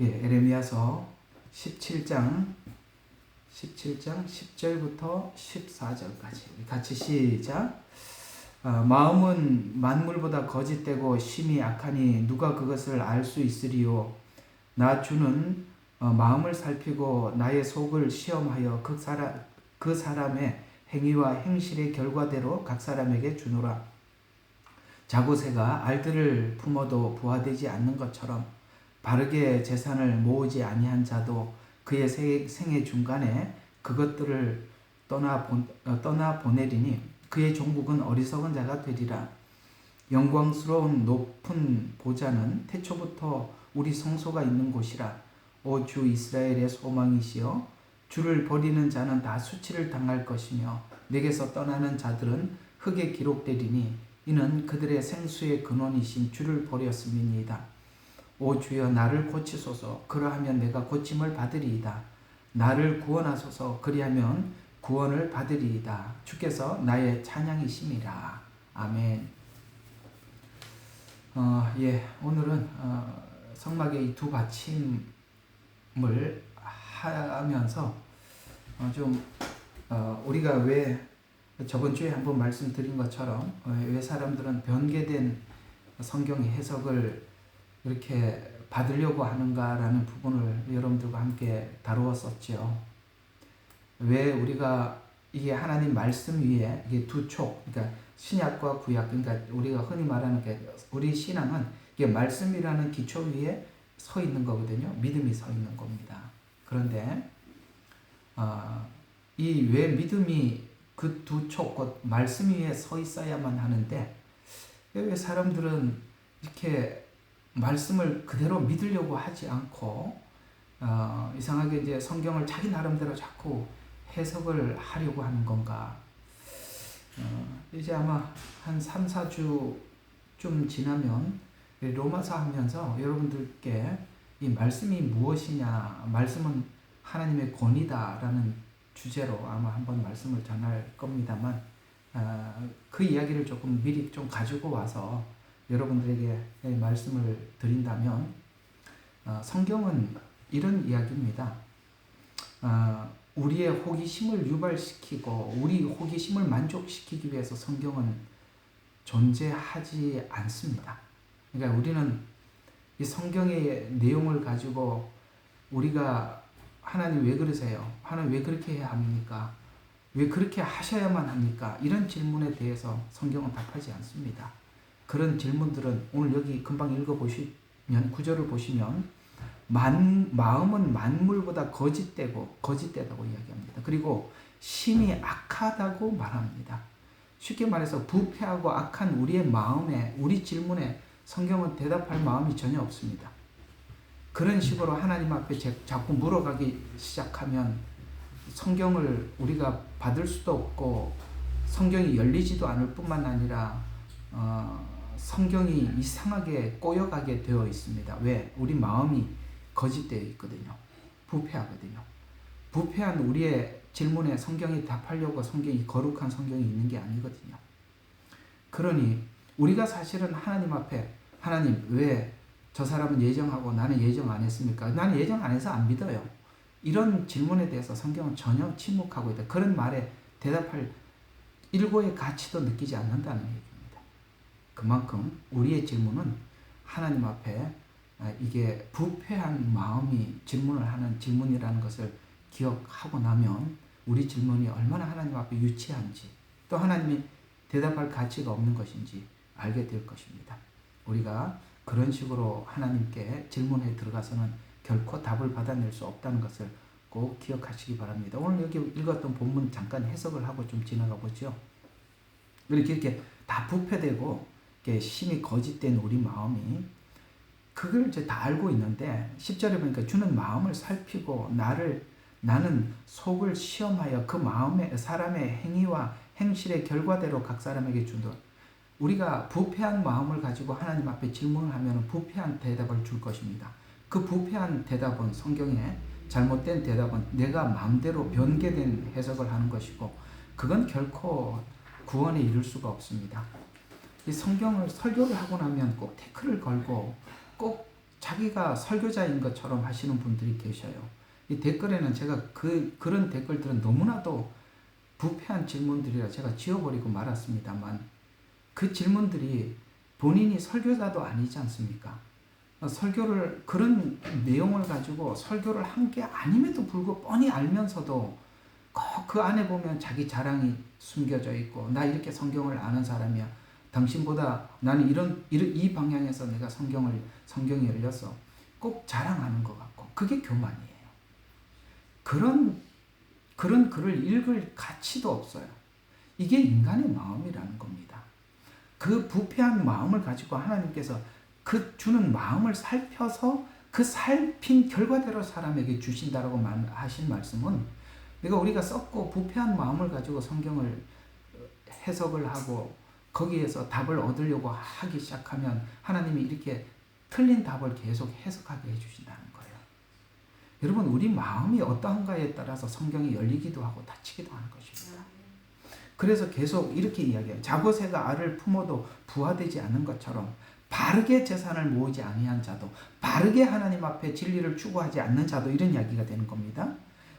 에레미야서 17장 10절부터 14절까지 같이 시작. 마음은 만물보다 거짓되고 심히 악하니 누가 그것을 알 수 있으리요. 나 주는 마음을 살피고 나의 속을 시험하여 그 사람의 행위와 행실의 결과대로 각 사람에게 주노라. 자고새가 알들을 품어도 부화되지 않는 것처럼 바르게 재산을 모으지 아니한 자도 그의 생애 중간에 그것들을 떠나 보내리니 그의 종국은 어리석은 자가 되리라. 영광스러운 높은 보좌는 태초부터 우리 성소가 있는 곳이라. 오 주 이스라엘의 소망이시여, 주를 버리는 자는 다 수치를 당할 것이며 내게서 떠나는 자들은 흙에 기록되리니 이는 그들의 생수의 근원이신 주를 버렸음이니이다. 오 주여, 나를 고치소서. 그러하면 내가 고침을 받으리이다. 나를 구원하소서. 그리하면 구원을 받으리이다. 주께서 나의 찬양이심이라. 아멘. 오늘은 성막의 이 두 받침을 하면서 우리가 왜 저번 주에 한번 말씀드린 것처럼 왜 사람들은 변개된 성경의 해석을 이렇게 받으려고 하는가라는 부분을 여러분들과 함께 다루었었죠. 왜 우리가 이게 하나님 말씀 위에 이게 두 촉, 그러니까 신약과 구약, 그러니까 우리가 흔히 말하는 게 우리 신앙은 이게 말씀이라는 기초 위에 서 있는 거거든요. 믿음이 서 있는 겁니다. 그런데 이 왜 믿음이 그 두 촉, 곧 말씀 위에 서 있어야만 하는데 왜 사람들은 이렇게 말씀을 그대로 믿으려고 하지 않고 이상하게 이제 성경을 자기 나름대로 자꾸 해석을 하려고 하는 건가? 이제 아마 한 3, 4주쯤 지나면 로마서 하면서 여러분들께 이 말씀이 무엇이냐, 말씀은 하나님의 권위다라는 주제로 아마 한번 말씀을 전할 겁니다만 그 이야기를 조금 미리 좀 가지고 와서 여러분들에게 말씀을 드린다면 성경은 이런 이야기입니다. 우리의 호기심을 유발시키고 우리 호기심을 만족시키기 위해서 성경은 존재하지 않습니다. 그러니까 우리는 이 성경의 내용을 가지고 우리가 하나님 왜 그러세요? 하나님 왜 그렇게 해야 합니까? 왜 그렇게 하셔야만 합니까? 이런 질문에 대해서 성경은 답하지 않습니다. 그런 질문들은 오늘 여기 금방 읽어보시면 구절을 보시면 마음은 만물보다 거짓되다고 이야기합니다. 그리고 심히 악하다고 말합니다. 쉽게 말해서 부패하고 악한 우리의 마음에, 우리 질문에 성경은 대답할 마음이 전혀 없습니다. 그런 식으로 하나님 앞에 자꾸 물어가기 시작하면 성경을 우리가 받을 수도 없고 성경이 열리지도 않을 뿐만 아니라 성경이 이상하게 꼬여가게 되어 있습니다. 왜? 우리 마음이 거짓되어 있거든요. 부패하거든요. 부패한 우리의 질문에 성경이 답하려고 성경이 거룩한 성경이 있는 게 아니거든요. 그러니 우리가 사실은 하나님 앞에 하나님 왜 저 사람은 예정하고 나는 예정 안 했습니까? 나는 예정 안 해서 안 믿어요. 이런 질문에 대해서 성경은 전혀 침묵하고 있다. 그런 말에 대답할 일고의 가치도 느끼지 않는다는 얘기입니다. 그만큼 우리의 질문은 하나님 앞에 이게 부패한 마음이 질문을 하는 질문이라는 것을 기억하고 나면 우리 질문이 얼마나 하나님 앞에 유치한지 또 하나님이 대답할 가치가 없는 것인지 알게 될 것입니다. 우리가 그런 식으로 하나님께 질문에 들어가서는 결코 답을 받아낼 수 없다는 것을 꼭 기억하시기 바랍니다. 오늘 여기 읽었던 본문 잠깐 해석을 하고 좀 지나가 보죠. 이렇게 다 부패되고 심히 거짓된 우리 마음이 그걸 이제 다 알고 있는데 10절에 보니까 주는 마음을 살피고 나는 속을 시험하여 그 마음의 사람의 행위와 행실의 결과대로 각 사람에게 주노라. 우리가 부패한 마음을 가지고 하나님 앞에 질문을 하면 부패한 대답을 줄 것입니다. 그 부패한 대답은 성경에 잘못된 대답은 내가 마음대로 변개된 해석을 하는 것이고 그건 결코 구원에 이를 수가 없습니다. 이 성경을 설교를 하고 나면 꼭 태클을 걸고 꼭 자기가 설교자인 것처럼 하시는 분들이 계셔요. 이 댓글에는 제가 그런 댓글들은 너무나도 부패한 질문들이라 제가 지워버리고 말았습니다만, 그 질문들이 본인이 설교자도 아니지 않습니까? 설교를, 그런 내용을 가지고 설교를 한 게 아님에도 불구하고 뻔히 알면서도 꼭 그 안에 보면 자기 자랑이 숨겨져 있고, 나 이렇게 성경을 아는 사람이야, 당신보다 나는 이 방향에서 내가 성경이 열렸어, 꼭 자랑하는 것 같고, 그게 교만이에요. 그런 글을 읽을 가치도 없어요. 이게 인간의 마음이라는 겁니다. 그 부패한 마음을 가지고 하나님께서 그 주는 마음을 살펴서 그 살핀 결과대로 사람에게 주신다라고 하신 말씀은, 우리가 썩고 부패한 마음을 가지고 성경을 해석을 하고 거기에서 답을 얻으려고 하기 시작하면 하나님이 이렇게 틀린 답을 계속 해석하게 해주신다는 거예요. 여러분, 우리 마음이 어떠한가에 따라서 성경이 열리기도 하고 닫히기도 하는 것입니다. 그래서 계속 이렇게 이야기해요. 자고새가 알을 품어도 부화되지 않은 것처럼 바르게 재산을 모으지 아니한 자도, 바르게 하나님 앞에 진리를 추구하지 않는 자도, 이런 이야기가 되는 겁니다.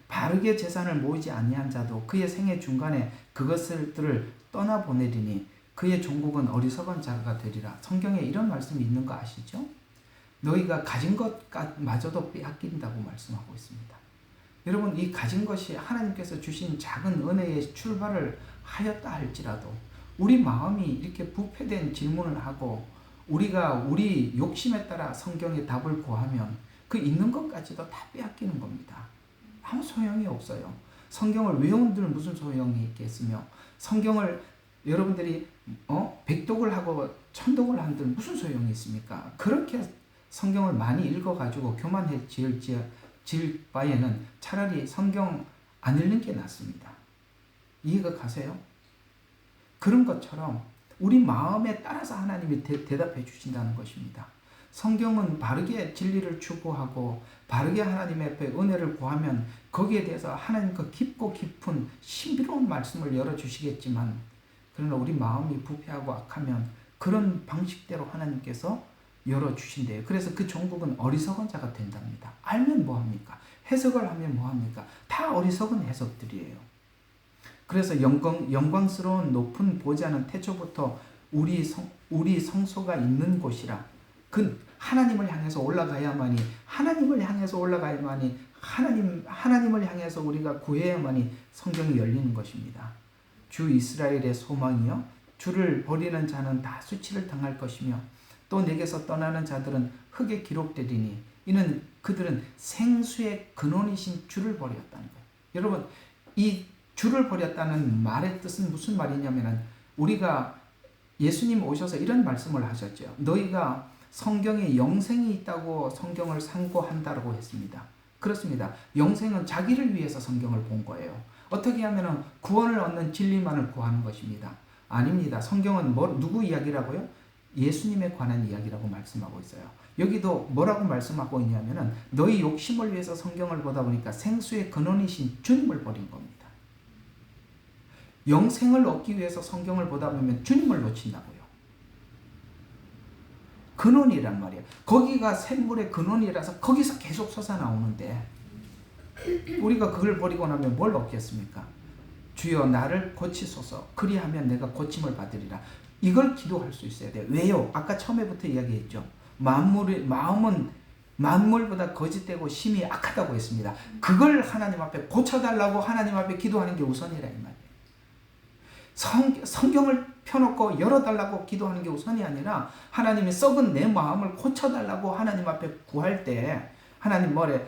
바르게 재산을 모으지 아니한 자도 그의 생애 중간에 그것들을 떠나보내리니 그의 종국은 어리석은 자가 되리라. 성경에 이런 말씀이 있는 거 아시죠? 너희가 가진 것마저도 빼앗긴다고 말씀하고 있습니다. 여러분, 이 가진 것이 하나님께서 주신 작은 은혜의 출발을 하였다 할지라도 우리 마음이 이렇게 부패된 질문을 하고 우리가 우리 욕심에 따라 성경의 답을 구하면 그 있는 것까지도 다 빼앗기는 겁니다. 아무 소용이 없어요. 성경을 외운들 무슨 소용이 있겠으며, 성경을 여러분들이 백독을 하고 천독을 한들 무슨 소용이 있습니까? 그렇게 성경을 많이 읽어가지고 교만해질 바에는 차라리 성경 안 읽는 게 낫습니다. 이해가 가세요? 그런 것처럼 우리 마음에 따라서 하나님이 대답해 주신다는 것입니다. 성경은 바르게 진리를 추구하고 바르게 하나님 앞에 은혜를 구하면 거기에 대해서 하나님과 깊고 깊은 신비로운 말씀을 열어주시겠지만, 그러나 우리 마음이 부패하고 악하면 그런 방식대로 하나님께서 열어주신대요. 그래서 그 종국은 어리석은 자가 된답니다. 알면 뭐합니까? 해석을 하면 뭐합니까? 다 어리석은 해석들이에요. 그래서 영광스러운 높은 보좌는 태초부터 우리 성소가 있는 곳이라. 그 하나님을 향해서 올라가야만이, 하나님을 향해서 우리가 구해야만이 성경이 열리는 것입니다. 주 이스라엘의 소망이요, 주를 버리는 자는 다 수치를 당할 것이며 또 내게서 떠나는 자들은 흙에 기록되리니 이는 그들은 생수의 근원이신 주를 버렸다는 거예요. 여러분, 이 주를 버렸다는 말의 뜻은 무슨 말이냐면, 우리가 예수님 오셔서 이런 말씀을 하셨죠. 너희가 성경에 영생이 있다고 성경을 상고한다라고 했습니다. 그렇습니다. 영생은 자기를 위해서 성경을 본 거예요. 어떻게 하면 구원을 얻는 진리만을 구하는 것입니다. 아닙니다. 성경은 누구 이야기라고요? 예수님에 관한 이야기라고 말씀하고 있어요. 여기도 뭐라고 말씀하고 있냐면은 너희 욕심을 위해서 성경을 보다 보니까 생수의 근원이신 주님을 버린 겁니다. 영생을 얻기 위해서 성경을 보다 보면 주님을 놓친다고요. 근원이란 말이에요. 거기가 샘물의 근원이라서 거기서 계속 솟아나오는데 우리가 그걸 버리고 나면 뭘 얻겠습니까? 주여 나를 고치소서, 그리하면 내가 고침을 받으리라. 이걸 기도할 수 있어야 돼요. 왜요? 아까 처음에부터 이야기했죠. 마음은 만물보다 거짓되고 심히 악하다고 했습니다. 그걸 하나님 앞에 고쳐달라고 하나님 앞에 기도하는 게 우선이라 이 말이에요. 성경을 펴놓고 열어달라고 기도하는 게 우선이 아니라 하나님이 썩은 내 마음을 고쳐달라고 하나님 앞에 구할 때 하나님 뭐래?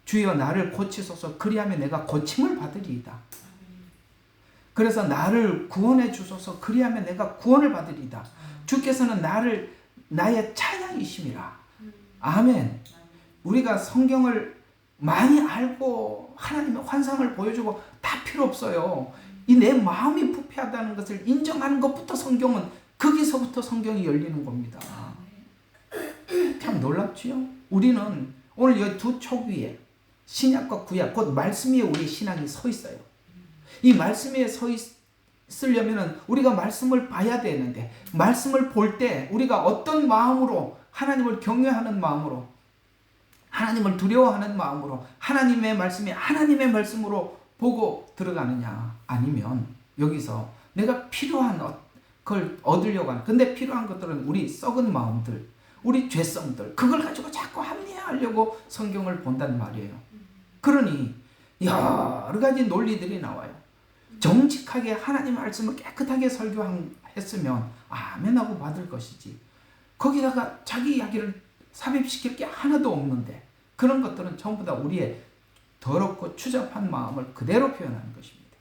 주여 나를 고치소서, 그리하면 내가 고침을 받으리이다. 그래서 나를 구원해 주소서, 그리하면 내가 구원을 받으리이다. 주께서는 나의 찬양이심이라. 아멘. 우리가 성경을 많이 알고 하나님의 환상을 보여주고 다 필요 없어요. 이 내 마음이 부패하다는 것을 인정하는 것부터 성경은, 거기서부터 성경이 열리는 겁니다. 참 놀랍지요? 우리는 오늘 이 두 촉 위에 신약과 구약, 곧 말씀 위에 우리 신앙이 서 있어요. 이 말씀 위에 서 있으려면 우리가 말씀을 봐야 되는데, 말씀을 볼 때 우리가 어떤 마음으로, 하나님을 경외하는 마음으로, 하나님을 두려워하는 마음으로 하나님의 말씀이 하나님의 말씀으로 보고 들어가느냐, 아니면 여기서 내가 필요한 걸 얻으려고 하는, 근데 필요한 것들은 우리 썩은 마음들, 우리 죄성들, 그걸 가지고 자꾸 합리화하려고 성경을 본단 말이에요. 그러니 여러 가지 논리들이 나와요. 정직하게 하나님 말씀을 깨끗하게 설교했으면 아멘하고 받을 것이지, 거기다가 자기 이야기를 삽입시킬 게 하나도 없는데 그런 것들은 전부 다 우리의 더럽고 추잡한 마음을 그대로 표현하는 것입니다.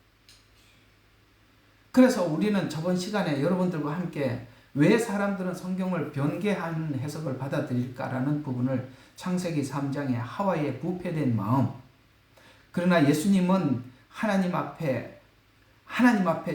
그래서 우리는 저번 시간에 여러분들과 함께 왜 사람들은 성경을 변개한 해석을 받아들일까라는 부분을 창세기 3장의 하와의 부패된 마음, 그러나 예수님은 하나님 앞에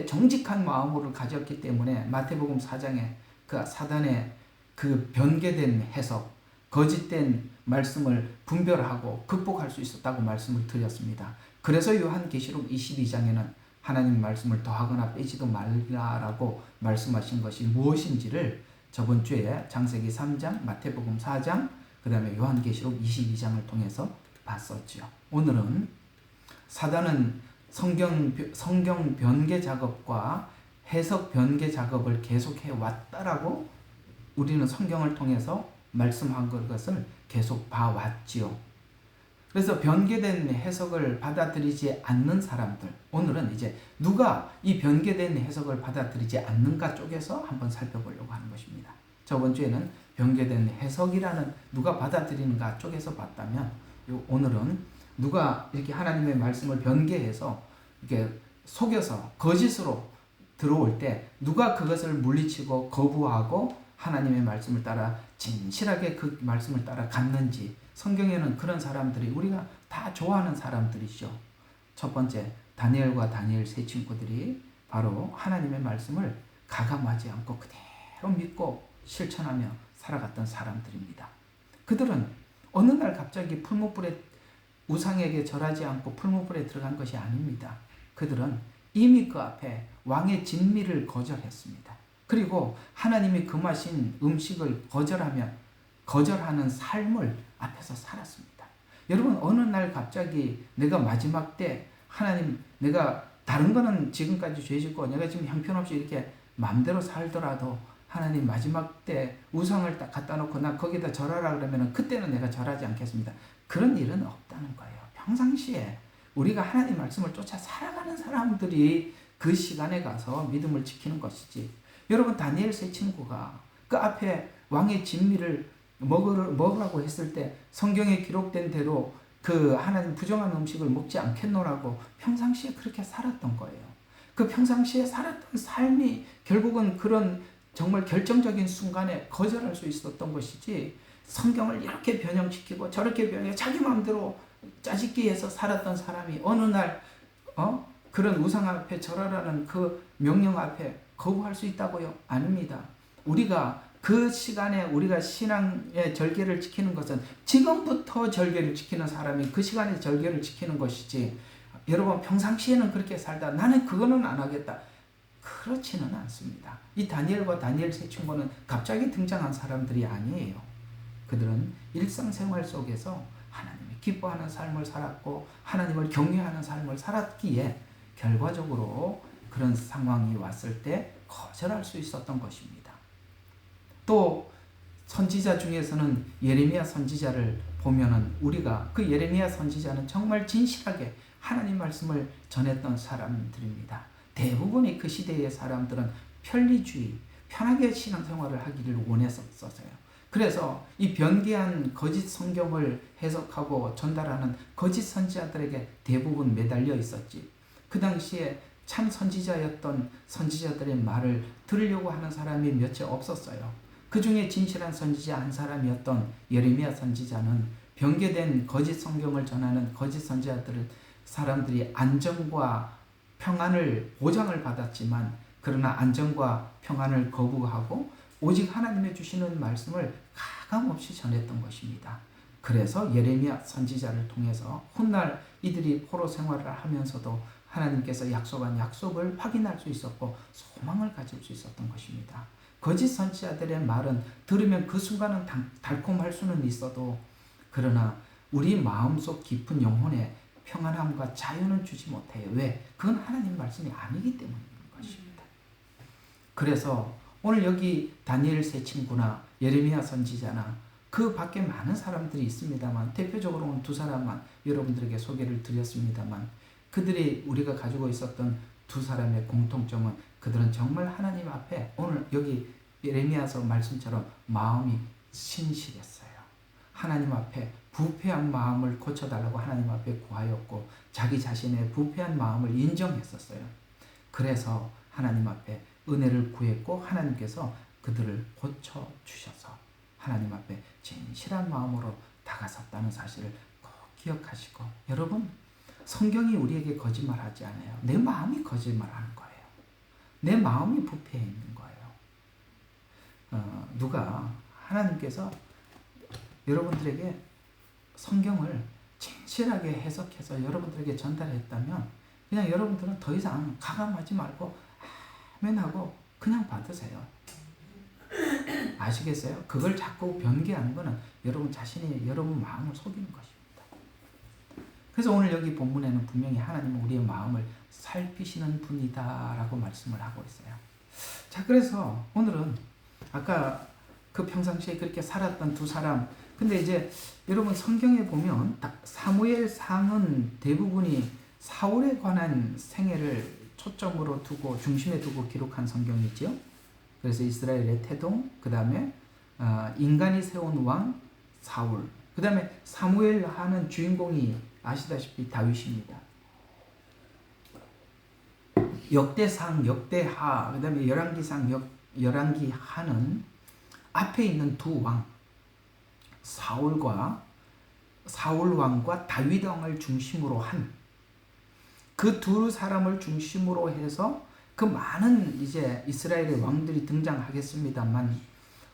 정직한 마음으로 가졌기 때문에 마태복음 4장에 그 사단의 그 변개된 해석, 거짓된 말씀을 분별하고 극복할 수 있었다고 말씀을 드렸습니다. 그래서 요한계시록 22장에는 하나님 말씀을 더하거나 빼지도 말라라고 말씀하신 것이 무엇인지를 저번 주에 창세기 3장, 마태복음 4장, 그 다음에 요한계시록 22장을 통해서 봤었죠. 오늘은 사단은 성경 변개 작업과 해석 변개 작업을 계속해 왔다라고 우리는 성경을 통해서 말씀한 것을 계속 봐왔지요. 그래서 변개된 해석을 받아들이지 않는 사람들, 오늘은 이제 누가 이 변개된 해석을 받아들이지 않는가 쪽에서 한번 살펴보려고 하는 것입니다. 저번 주에는 변개된 해석이라는 누가 받아들이는가 쪽에서 봤다면, 오늘은 누가 이렇게 하나님의 말씀을 변개해서 이렇게 속여서 거짓으로 들어올 때 누가 그것을 물리치고 거부하고 하나님의 말씀을 따라 진실하게 그 말씀을 따라 갔는지, 성경에는 그런 사람들이 우리가 다 좋아하는 사람들이죠. 첫 번째, 다니엘과 다니엘 세 친구들이 바로 하나님의 말씀을 가감하지 않고 그대로 믿고 실천하며 살아갔던 사람들입니다. 그들은 어느 날 갑자기 풀무불에 우상에게 절하지 않고 풀무불에 들어간 것이 아닙니다. 그들은 이미 그 앞에 왕의 진미를 거절했습니다. 그리고 하나님이 금하신 음식을 거절하는 삶을 앞에서 살았습니다. 여러분, 어느 날 갑자기 내가 마지막 때 하나님, 내가 다른 거는 지금까지 죄 짓고 내가 지금 형편없이 이렇게 마음대로 살더라도 하나님 마지막 때 우상을 딱 갖다 놓고 나 거기다 절하라 그러면 그때는 내가 절하지 않겠습니다. 그런 일은 없다는 거예요. 평상시에 우리가 하나님 말씀을 쫓아 살아가는 사람들이 그 시간에 가서 믿음을 지키는 것이지, 여러분 다니엘 세 친구가 그 앞에 왕의 진미를 먹으라고 했을 때 성경에 기록된 대로 그 하나님 부정한 음식을 먹지 않겠노라고 평상시에 그렇게 살았던 거예요. 그 평상시에 살았던 삶이 결국은 그런 정말 결정적인 순간에 거절할 수 있었던 것이지, 성경을 이렇게 변형시키고 저렇게 변해 자기 마음대로 짜집기 해서 살았던 사람이 어느 날 그런 우상 앞에 절하라는 그 명령 앞에 거부할 수 있다고요? 아닙니다. 우리가 그 시간에 우리가 신앙의 절개를 지키는 것은 지금부터 절개를 지키는 사람이 그 시간에 절개를 지키는 것이지, 여러분 평상시에는 그렇게 살다 나는 그거는 안 하겠다, 그렇지는 않습니다. 이 다니엘과 다니엘 세 친구는 갑자기 등장한 사람들이 아니에요. 그들은 일상생활 속에서 하나님이 기뻐하는 삶을 살았고 하나님을 경외하는 삶을 살았기에 결과적으로 그런 상황이 왔을 때 거절할 수 있었던 것입니다. 또 선지자 중에서는 예레미야 선지자를 보면은 우리가 그 예레미야 선지자는 정말 진실하게 하나님 말씀을 전했던 사람들입니다. 대부분의 그 시대의 사람들은 편리주의, 편하게 신앙생활을 하기를 원했었어요. 그래서 이 변개한 거짓 성경을 해석하고 전달하는 거짓 선지자들에게 대부분 매달려 있었지. 그 당시에 참 선지자였던 선지자들의 말을 들으려고 하는 사람이 몇이 없었어요. 그 중에 진실한 선지자 한 사람이었던 예레미야 선지자는 변개된 거짓 성경을 전하는 거짓 선지자들은 사람들이 안정과 평안을 보장을 받았지만, 그러나 안정과 평안을 거부하고 오직 하나님의 주시는 말씀을 가감없이 전했던 것입니다. 그래서 예레미야 선지자를 통해서 훗날 이들이 포로 생활을 하면서도 하나님께서 약속한 약속을 확인할 수 있었고 소망을 가질 수 있었던 것입니다. 거짓 선지자들의 말은 들으면 그 순간은 달콤할 수는 있어도, 그러나 우리 마음속 깊은 영혼에 평안함과 자유는 주지 못해요. 왜? 그건 하나님 말씀이 아니기 때문인 것입니다. 그래서 오늘 여기 다니엘 세 친구나 예레미야 선지자나 그 밖에 많은 사람들이 있습니다만, 대표적으로는 두 사람만 여러분들에게 소개를 드렸습니다만, 그들이 우리가 가지고 있었던 두 사람의 공통점은 그들은 정말 하나님 앞에 오늘 여기 예레미야서 말씀처럼 마음이 신실했어요. 하나님 앞에 부패한 마음을 고쳐달라고 하나님 앞에 구하였고, 자기 자신의 부패한 마음을 인정했었어요. 그래서 하나님 앞에 은혜를 구했고, 하나님께서 그들을 고쳐주셔서 하나님 앞에 진실한 마음으로 다가섰다는 사실을 꼭 기억하시고, 여러분, 성경이 우리에게 거짓말하지 않아요. 내 마음이 거짓말하는 거예요. 내 마음이 부패해 있는 거예요. 하나님께서 여러분들에게 성경을 진실하게 해석해서 여러분들에게 전달했다면 그냥 여러분들은 더 이상 가감하지 말고 아멘 하고 그냥 받으세요. 아시겠어요? 그걸 자꾸 변개하는 것은 여러분 자신이 여러분 마음을 속이는 것입니다. 그래서 오늘 여기 본문에는 분명히 하나님은 우리의 마음을 살피시는 분이다라고 말씀을 하고 있어요. 자, 그래서 오늘은 아까 그 평상시에 그렇게 살았던 두 사람, 근데 이제 여러분 성경에 보면 사무엘상은 대부분이 사울에 관한 생애를 초점으로 두고 중심에 두고 기록한 성경이죠. 그래서 이스라엘의 태동, 그 다음에 인간이 세운 왕 사울, 그 다음에 사무엘 하는 주인공이 아시다시피 다윗입니다. 역대상, 역대하, 그 다음에 열왕기상, 열왕기하는 앞에 있는 두 왕, 사울 왕과 다윗 왕을 중심으로 한 그 두 사람을 중심으로 해서 그 많은 이제 이스라엘의 왕들이 등장하겠습니다만,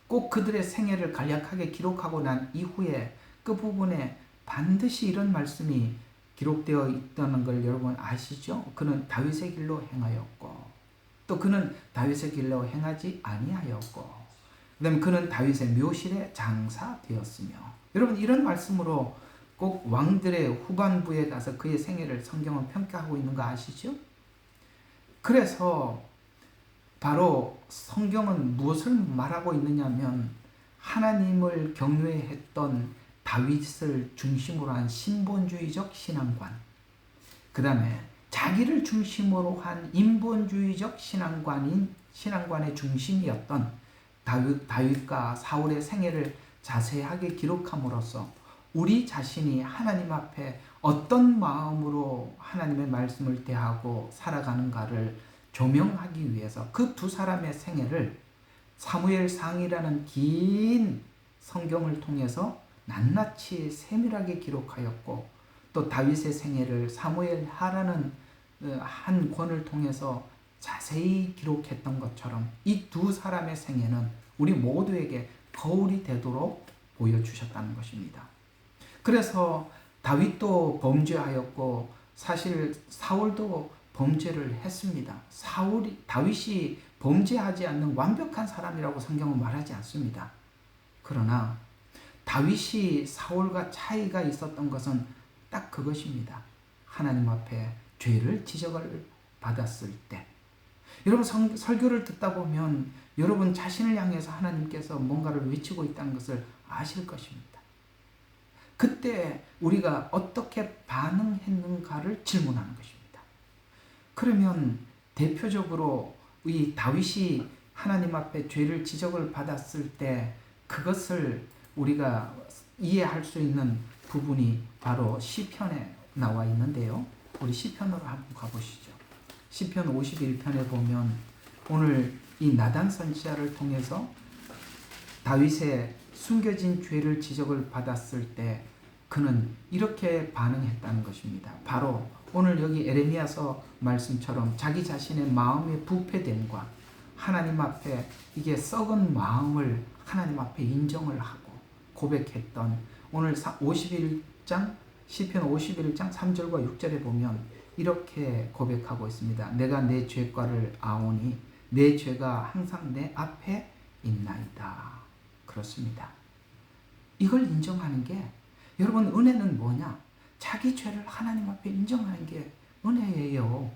꼭 그들의 생애를 간략하게 기록하고 난 이후에 그 부분에 반드시 이런 말씀이 기록되어 있다는 걸 여러분 아시죠? 그는 다윗의 길로 행하였고, 또 그는 다윗의 길로 행하지 아니하였고, 그 다음에 그는 다윗의 묘실에 장사되었으며, 여러분 이런 말씀으로 꼭 왕들의 후반부에 가서 그의 생애를 성경은 평가하고 있는 거 아시죠? 그래서 바로 성경은 무엇을 말하고 있느냐면 하나님을 경외했던 다윗을 중심으로 한 신본주의적 신앙관, 그 다음에 자기를 중심으로 한 인본주의적 신앙관의 중심이었던 다윗과 사울의 생애를 자세하게 기록함으로써 우리 자신이 하나님 앞에 어떤 마음으로 하나님의 말씀을 대하고 살아가는가를 조명하기 위해서 그 두 사람의 생애를 사무엘상이라는 긴 성경을 통해서 낱낱이 세밀하게 기록하였고, 또 다윗의 생애를 사무엘하라는 한 권을 통해서 자세히 기록했던 것처럼 이 두 사람의 생애는 우리 모두에게 거울이 되도록 보여주셨다는 것입니다. 그래서 다윗도 범죄하였고 사실 사울도 범죄를 했습니다. 다윗이 범죄하지 않는 완벽한 사람이라고 성경은 말하지 않습니다. 그러나 다윗이 사울과 차이가 있었던 것은 딱 그것입니다. 하나님 앞에 죄를 지적을 받았을 때, 여러분 설교를 듣다 보면 여러분 자신을 향해서 하나님께서 뭔가를 외치고 있다는 것을 아실 것입니다. 그때 우리가 어떻게 반응했는가를 질문하는 것입니다. 그러면 대표적으로 이 다윗이 하나님 앞에 죄를 지적을 받았을 때 그것을 우리가 이해할 수 있는 부분이 바로 시편에 나와 있는데요. 우리 시편으로 한번 가보시죠. 시편 51편에 보면 오늘 이 나단 선지자를 통해서 다윗의 숨겨진 죄를 지적을 받았을 때 그는 이렇게 반응했다는 것입니다. 바로 오늘 여기 에레미야서 말씀처럼 자기 자신의 마음의 부패됨과 하나님 앞에 이게 썩은 마음을 하나님 앞에 인정을 하고 고백했던 오늘 51장 시편 51장 3절과 6절에 보면 이렇게 고백하고 있습니다. 내가 내 죄과를 아오니 내 죄가 항상 내 앞에 있나이다. 그렇습니다. 이걸 인정하는 게 여러분, 은혜는 뭐냐? 자기 죄를 하나님 앞에 인정하는 게 은혜예요.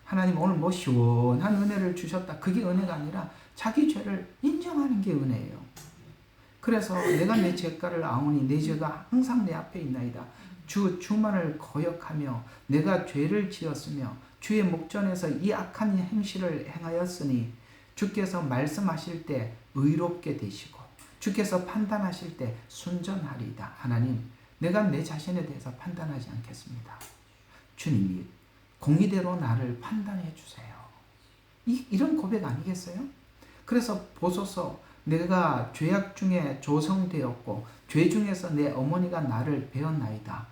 하나님 오늘 뭐 시원한 은혜를 주셨다. 그게 은혜가 아니라 자기 죄를 인정하는 게 은혜예요. 그래서 내가 내 죄가를 아오니 내 죄가 항상 내 앞에 있나이다. 주만을 거역하며 내가 죄를 지었으며 주의 목전에서 이 악한 행실을 행하였으니 주께서 말씀하실 때 의롭게 되시고 주께서 판단하실 때 순전하리이다. 하나님, 내가 내 자신에 대해서 판단하지 않겠습니다. 주님이 공의대로 나를 판단해 주세요. 이런 고백 아니겠어요? 그래서 보소서, 내가 죄악 중에 조성되었고 죄 중에서 내 어머니가 나를 배었나이다.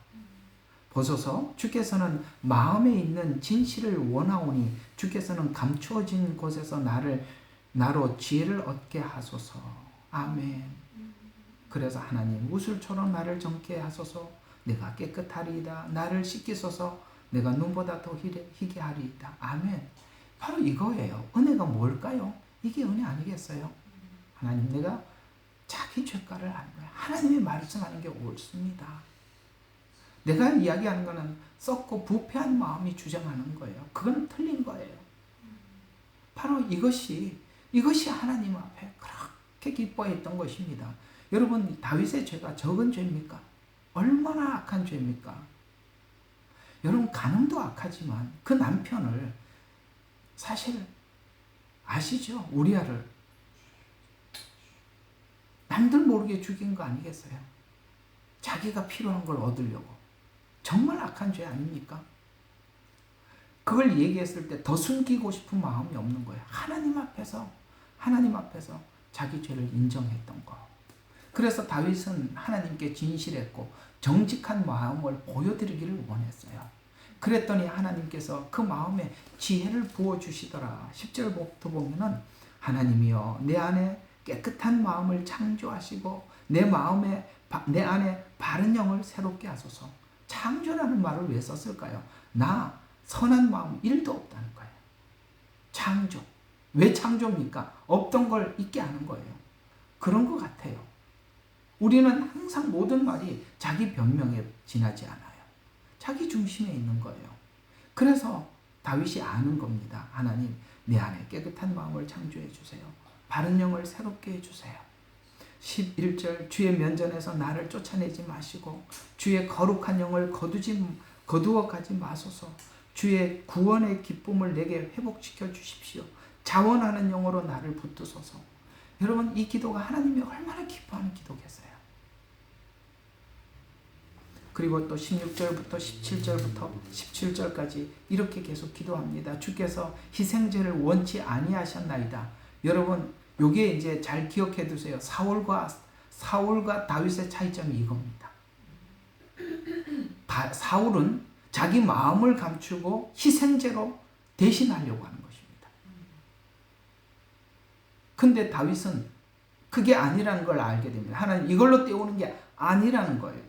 보소서, 주께서는 마음에 있는 진실을 원하오니 주께서는 감추어진 곳에서 나로 지혜를 얻게 하소서. 아멘. 그래서 하나님, 우슬처럼 나를 정케 하소서. 내가 깨끗하리이다. 나를 씻기소서. 내가 눈보다 더 희게 하리이다. 아멘. 바로 이거예요. 은혜가 뭘까요? 이게 은혜 아니겠어요? 하나님, 내가 자기 죄가를 아는 거예요. 하나님이 말씀하는 게 옳습니다. 내가 이야기하는 거는 썩고 부패한 마음이 주장하는 거예요. 그건 틀린 거예요. 바로 이것이 하나님 앞에 그렇게 기뻐했던 것입니다. 여러분, 다윗의 죄가 적은 죄입니까? 얼마나 악한 죄입니까? 여러분, 간음도 악하지만 그 남편을 사실 아시죠? 우리아를 남들 모르게 죽인 거 아니겠어요? 자기가 필요한 걸 얻으려고. 정말 악한 죄 아닙니까? 그걸 얘기했을 때 더 숨기고 싶은 마음이 없는 거예요. 하나님 앞에서 자기 죄를 인정했던 거. 그래서 다윗은 하나님께 진실했고 정직한 마음을 보여드리기를 원했어요. 그랬더니 하나님께서 그 마음에 지혜를 부어주시더라. 10절부터 보면은 하나님이여, 내 안에 깨끗한 마음을 창조하시고 내 안에 바른 영을 새롭게 하소서. 창조라는 말을 왜 썼을까요? 나 선한 마음 1도 없다는 거예요. 창조. 왜 창조입니까? 없던 걸 있게 하는 거예요. 그런 것 같아요. 우리는 항상 모든 말이 자기 변명에 지나지 않아요. 자기 중심에 있는 거예요. 그래서 다윗이 아는 겁니다. 하나님, 내 안에 깨끗한 마음을 창조해 주세요. 바른 영을 새롭게 해주세요. 11절, 주의 면전에서 나를 쫓아내지 마시고 주의 거룩한 영을 거두어 가지 마소서. 주의 구원의 기쁨을 내게 회복시켜 주십시오. 자원하는 영으로 나를 붙드소서. 여러분, 이 기도가 하나님이 얼마나 기뻐하는 기도겠어요. 그리고 또 16절부터 17절부터 17절까지 이렇게 계속 기도합니다. 주께서 희생제를 원치 아니하셨나이다. 여러분, 요게 이제 잘 기억해 두세요. 사울과 다윗의 차이점이 이겁니다. 사울은 자기 마음을 감추고 희생제로 대신하려고 하는 것입니다. 근데 다윗은 그게 아니라는 걸 알게 됩니다. 하나님, 이걸로 때우는 게 아니라는 거예요.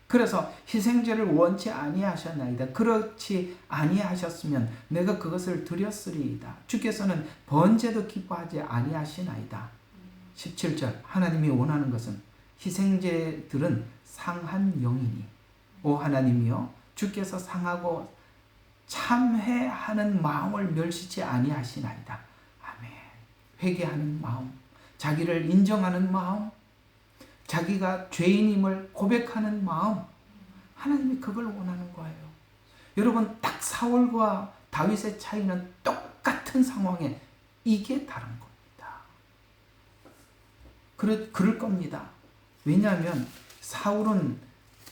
그래서 희생제를 원치 아니하셨나이다. 그렇지 아니하셨으면 내가 그것을 드렸으리이다. 주께서는 번제도 기뻐하지 아니하시나이다. 17절, 하나님이 원하는 것은 희생제들은 상한 영이니 오 하나님이여, 주께서 상하고 참회하는 마음을 멸시치 아니하시나이다. 아멘. 회개하는 마음, 자기를 인정하는 마음, 자기가 죄인임을 고백하는 마음, 하나님이 그걸 원하는 거예요. 여러분, 딱 사울과 다윗의 차이는 똑같은 상황에 이게 다른 겁니다. 그럴 겁니다. 왜냐하면 사울은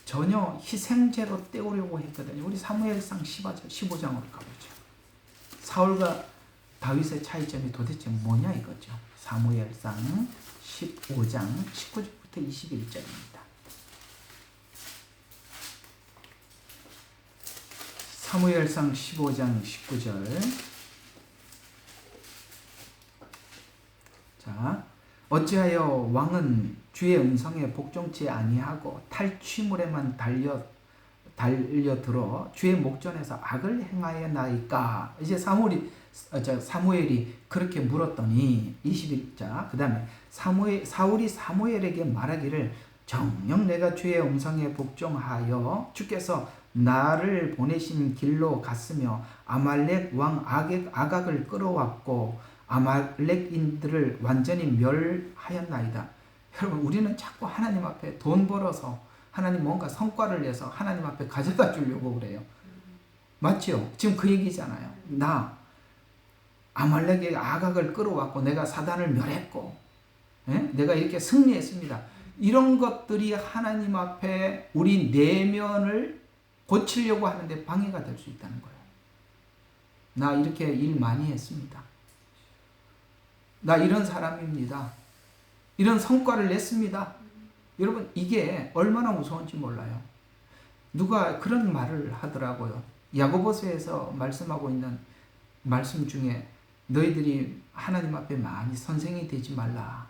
전혀 희생제로 때우려고 했거든요. 우리 사무엘상 15장으로 가보죠. 사울과 다윗의 차이점이 도대체 뭐냐 이거죠. 사무엘상 15장 19절부터 21절입니다. 사무엘상 15장 19절. 자, 어찌하여 왕은 주의 음성에 복종치 아니하고 탈취물에만 달려들어 주의 목전에서 악을 행하였나이까? 이제 사무엘이 그렇게 물었더니 21자, 그 다음에 사울이 사무엘에게 말하기를 정녕 내가 주의 음성에 복종하여 주께서 나를 보내신 길로 갔으며 아말렉 왕 아각을 끌어왔고 아말렉인들을 완전히 멸하였나이다. 여러분, 우리는 자꾸 하나님 앞에 돈 벌어서 하나님 뭔가 성과를 내서 하나님 앞에 가져다 주려고 그래요. 맞죠? 지금 그 얘기잖아요. 나 아말렉의 아각을 끌어왔고 내가 사단을 멸했고 내가 이렇게 승리했습니다. 이런 것들이 하나님 앞에 우리 내면을 고치려고 하는데 방해가 될 수 있다는 거예요. 나 이렇게 일 많이 했습니다. 나 이런 사람입니다. 이런 성과를 냈습니다. 여러분, 이게 얼마나 무서운지 몰라요. 누가 그런 말을 하더라고요. 야고보서에서 말씀하고 있는 말씀 중에 너희들이 하나님 앞에 많이 선생이 되지 말라.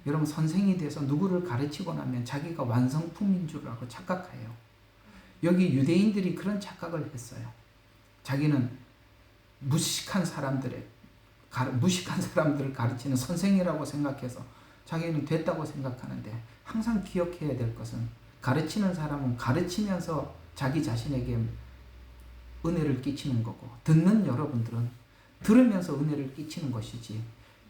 여러분, 선생이 돼서 누구를 가르치고 나면 자기가 완성품인 줄 알고 착각해요. 여기 유대인들이 그런 착각을 했어요. 자기는 무식한 사람들을 가르치는 선생이라고 생각해서 자기는 됐다고 생각하는데, 항상 기억해야 될 것은 가르치는 사람은 가르치면서 자기 자신에게 은혜를 끼치는 거고, 듣는 여러분들은 들으면서 은혜를 끼치는 것이지,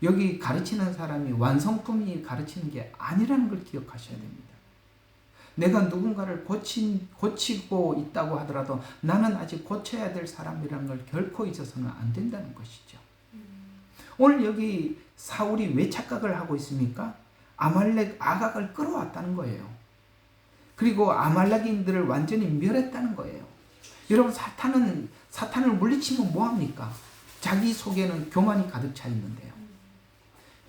여기 가르치는 사람이 완성품이 가르치는 게 아니라는 걸 기억하셔야 됩니다. 내가 누군가를 고치고 있다고 하더라도 나는 아직 고쳐야 될 사람이라는 걸 결코 잊어서는 안 된다는 것이죠. 오늘 여기 사울이 왜 착각을 하고 있습니까? 아말렉 아각을 끌어왔다는 거예요. 그리고 아말렉인들을 완전히 멸했다는 거예요. 여러분, 사탄을 물리치면 뭐합니까? 자기 속에는 교만이 가득 차 있는데요.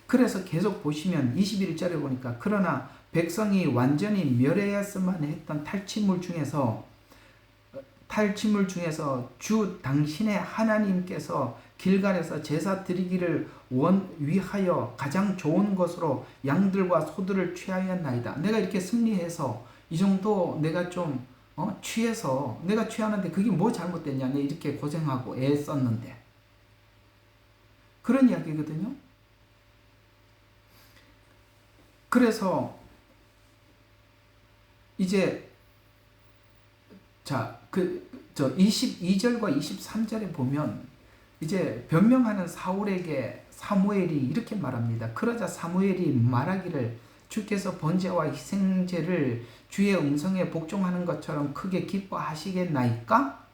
그래서 계속 보시면 21절에 보니까 그러나 백성이 완전히 멸해야만 했던 탈취물 중에서 주 당신의 하나님께서 길갈에서 제사 드리기를 위하여 가장 좋은 것으로 양들과 소들을 취하였나이다. 내가 이렇게 승리해서 이 정도 내가 좀 취해서 내가 취하는데 그게 뭐 잘못됐냐, 내가 이렇게 고생하고 애썼는데, 그런 이야기거든요. 그래서 이제 22절과 23절에 보면 이제 변명하는 사울에게 사무엘이 이렇게 말합니다. 그러자 사무엘이 말하기를 주께서 번제와 희생제를 주의 음성에 복종하는 것처럼 크게 기뻐하시겠나이까?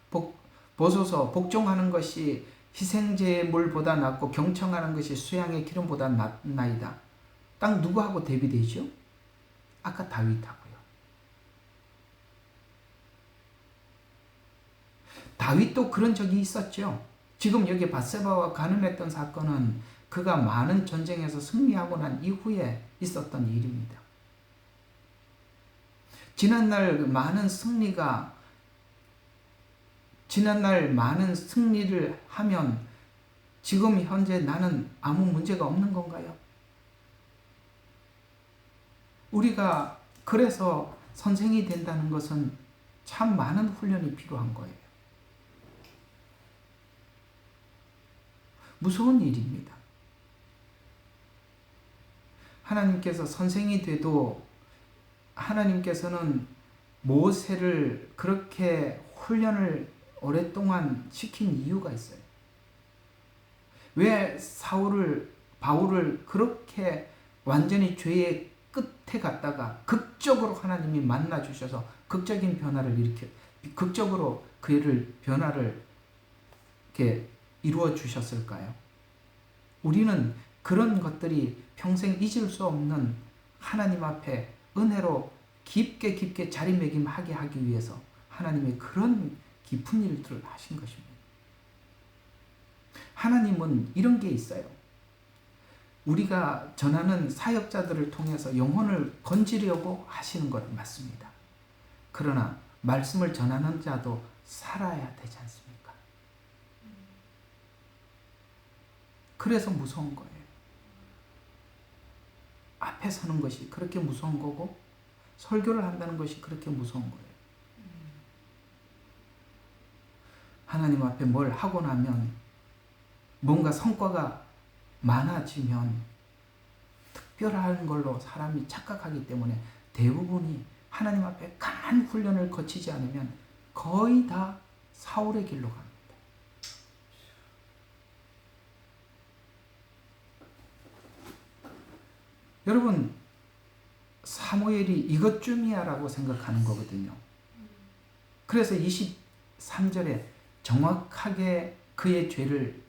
보소서, 복종하는 것이 희생제의 물보다 낫고 경청하는 것이 수양의 기름보다 낫나이다. 딱 누구하고 대비되죠? 아까 다윗하고요. 다윗도 그런 적이 있었죠. 지금 여기 밧세바와 간음했던 사건은 그가 많은 전쟁에서 승리하고 난 이후에 있었던 일입니다. 지난날 많은 승리를 하면 지금 현재 나는 아무 문제가 없는 건가요? 우리가 그래서 선생이 된다는 것은 참 많은 훈련이 필요한 거예요. 무서운 일입니다. 하나님께서 선생이 돼도 하나님께서는 모세를 그렇게 훈련을 오랫동안 시킨 이유가 있어요. 왜 바울을 그렇게 완전히 죄의 끝에 갔다가 극적으로 하나님이 만나 주셔서 극적인 변화를 극적으로 변화를 이렇게 이루어 주셨을까요? 우리는 그런 것들이 평생 잊을 수 없는 하나님 앞에 은혜로 깊게 자리매김하게 하기 위해서 하나님이 그런 깊은 일들을 하신 것입니다. 하나님은 이런 게 있어요. 우리가 전하는 사역자들을 통해서 영혼을 건지려고 하시는 것 맞습니다. 그러나 말씀을 전하는 자도 살아야 되지 않습니까? 그래서 무서운 거예요. 앞에 서는 것이 그렇게 무서운 거고 설교를 한다는 것이 그렇게 무서운 거예요. 하나님 앞에 뭘 하고 나면 뭔가 성과가 많아지면 특별한 걸로 사람이 착각하기 때문에 대부분이 하나님 앞에 강한 훈련을 거치지 않으면 거의 다 사울의 길로 갑니다. 여러분, 사무엘이 이것쯤이야라고 생각하는 거거든요. 그래서 23절에 정확하게 그의 죄를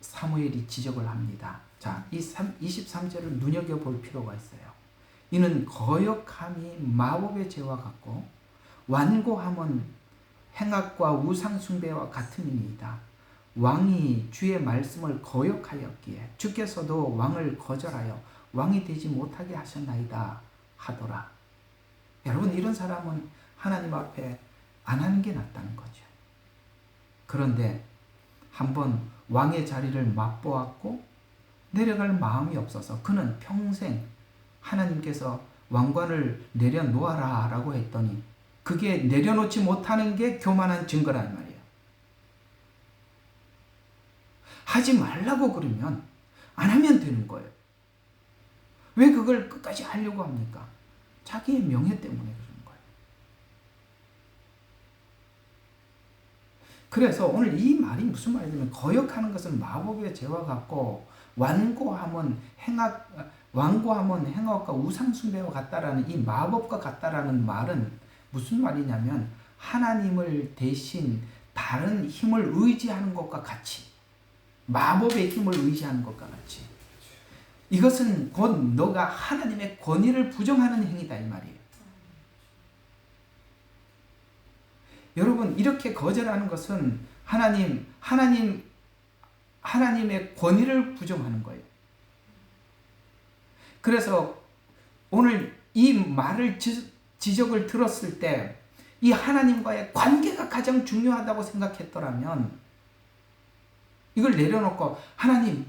사무엘이 지적을 합니다. 자, 이 23절을 눈여겨볼 필요가 있어요. 이는 거역함이 마법의 죄와 같고 완고함은 행악과 우상숭배와 같음이니이다. 왕이 주의 말씀을 거역하였기에 주께서도 왕을 거절하여 왕이 되지 못하게 하셨나이다 하더라. 여러분, 이런 사람은 하나님 앞에 안 하는 게 낫다는 거죠. 그런데 한번 왕의 자리를 맛보았고 내려갈 마음이 없어서 그는 평생 하나님께서 왕관을 내려놓아라 라고 했더니 그게 내려놓지 못하는 게 교만한 증거란 말이에요. 하지 말라고 그러면 안 하면 되는 거예요. 왜 그걸 끝까지 하려고 합니까? 자기의 명예 때문에 그러는 거예요. 그래서 오늘 이 말이 무슨 말이냐면 거역하는 것은 마법의 죄와 같고 완고함은 행악과 우상숭배와 같다라는 이 마법과 같다라는 말은 무슨 말이냐면 하나님을 대신 다른 힘을 의지하는 것과 같이, 마법의 힘을 의지하는 것과 같이, 이것은 곧 너가 하나님의 권위를 부정하는 행위다 이 말이에요. 여러분, 이렇게 거절하는 것은 하나님의 권위를 부정하는 거예요. 그래서 오늘 이 말을 지적을 들었을 때 이 하나님과의 관계가 가장 중요하다고 생각했더라면 이걸 내려놓고 하나님,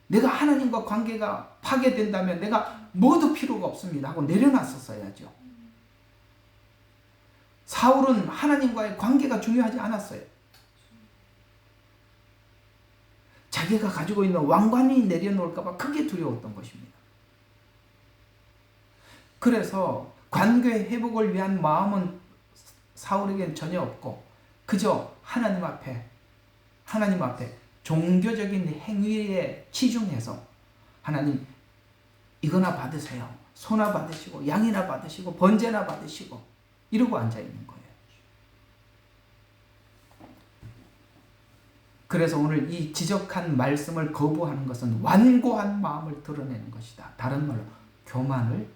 내가 하나님과 관계가 파괴된다면 내가 뭐도 필요가 없습니다 하고 내려놨었어야죠. 사울은 하나님과의 관계가 중요하지 않았어요. 자기가 가지고 있는 왕관이 내려놓을까 봐 크게 두려웠던 것입니다. 그래서 관계 회복을 위한 마음은 사울에게는 전혀 없고 그저 하나님 앞에 종교적인 행위에 치중해서 하나님 이거나 받으세요. 소나 받으시고 양이나 받으시고 번제나 받으시고 이러고 앉아있는 거예요. 그래서 오늘 이 지적한 말씀을 거부하는 것은 완고한 마음을 드러내는 것이다. 다른 말로 교만을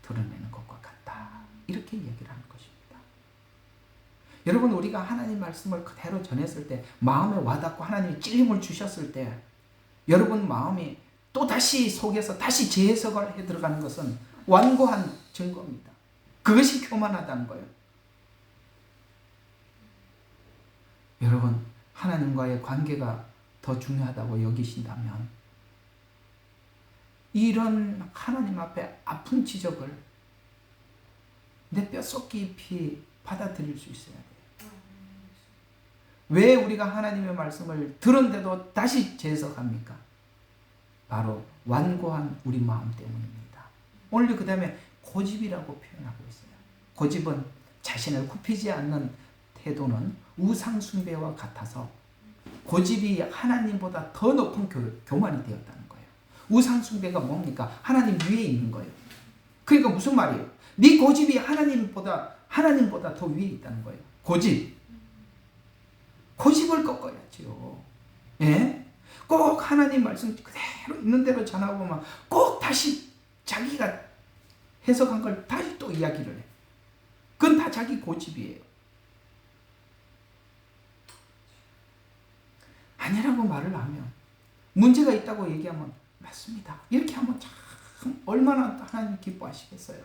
드러내는 것과 같다. 이렇게 얘기를 하는 것입니다. 여러분, 우리가 하나님 말씀을 그대로 전했을 때 마음에 와닿고 하나님이 찔림을 주셨을 때 여러분 마음이 또 다시 속에서 다시 재해석을 해 들어가는 것은 완고한 증거입니다. 그것이 교만하다는 거예요. 여러분, 하나님과의 관계가 더 중요하다고 여기신다면 이런 하나님 앞에 아픈 지적을 내 뼛속 깊이 받아들일 수 있어야 돼요. 왜 우리가 하나님의 말씀을 들은데도 다시 재해석합니까? 바로 완고한 우리 마음 때문입니다. 오늘 그 다음에 고집이라고 표현하고 있어요. 고집은 자신을 굽히지 않는 태도는 우상 숭배와 같아서 고집이 하나님보다 더 높은 교만이 되었다는 거예요. 우상 숭배가 뭡니까? 하나님 위에 있는 거예요. 그러니까 무슨 말이에요? 네 고집이 하나님보다 더 위에 있다는 거예요. 고집을 꺾어야지요. 예? 꼭 하나님 말씀 그대로 있는 대로 전하고만 꼭 다시 자기가 해석한 걸 다시 또 이야기를 해. 그건 다 자기 고집이에요. 아니라고 말을 하면, 문제가 있다고 얘기하면 맞습니다. 이렇게 하면 참 얼마나 하나님 기뻐하시겠어요.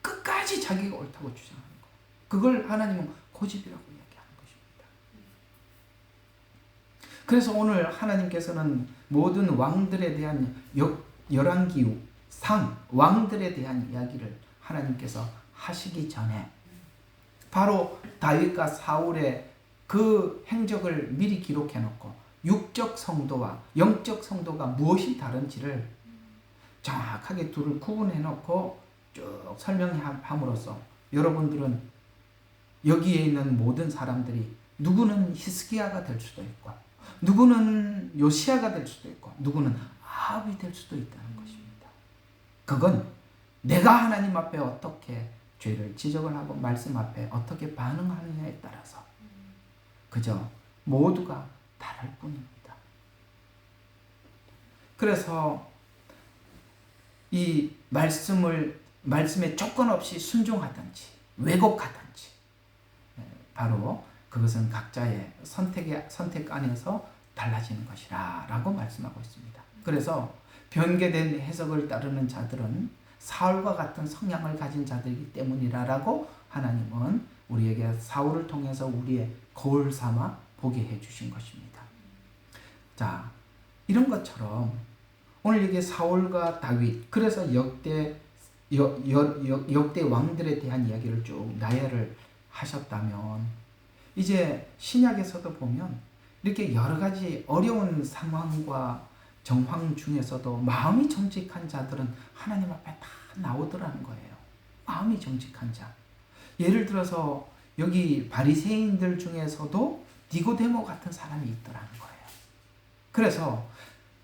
끝까지 자기가 옳다고 주장하는 거. 그걸 하나님은 고집이라고 이야기하는 것입니다. 그래서 오늘 하나님께서는 모든 왕들에 대한 열왕기 상 왕들에 대한 이야기를 하나님께서 하시기 전에 바로 다윗과 사울의 그 행적을 미리 기록해 놓고 육적 성도와 영적 성도가 무엇이 다른지를 정확하게 둘을 구분해 놓고 쭉 설명함으로써 여러분들은 여기에 있는 모든 사람들이 누구는 히스기야가 될 수도 있고 누구는 요시야가 될 수도 있고 누구는 아합이 될 수도 있다는 것입니다. 그건 내가 하나님 앞에 어떻게 죄를 지적을 하고 말씀 앞에 어떻게 반응하느냐에 따라서 그저 모두가 다를 뿐입니다. 그래서 이 말씀에 조건 없이 순종하든지 왜곡하든지 바로 그것은 각자의 선택 안에서 달라지는 것이라 라고 말씀하고 있습니다. 그래서 변개된 해석을 따르는 자들은 사울과 같은 성향을 가진 자들이기 때문이라고 하나님은 우리에게 사울을 통해서 우리의 거울 삼아 보게 해주신 것입니다. 자, 이런 것처럼 오늘 이게 사울과 다윗, 그래서 역대 왕들에 대한 이야기를 쭉 나열을 하셨다면 이제 신약에서도 보면 이렇게 여러 가지 어려운 상황과 정황 중에서도 마음이 정직한 자들은 하나님 앞에 다 나오더라는 거예요. 마음이 정직한 자. 예를 들어서 여기 바리새인들 중에서도 니고데모 같은 사람이 있더라는 거예요. 그래서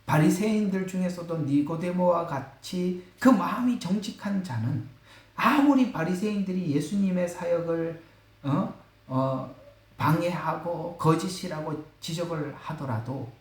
바리새인들 중에서도 니고데모와 같이 그 마음이 정직한 자는 아무리 바리새인들이 예수님의 사역을 방해하고 거짓이라고 지적을 하더라도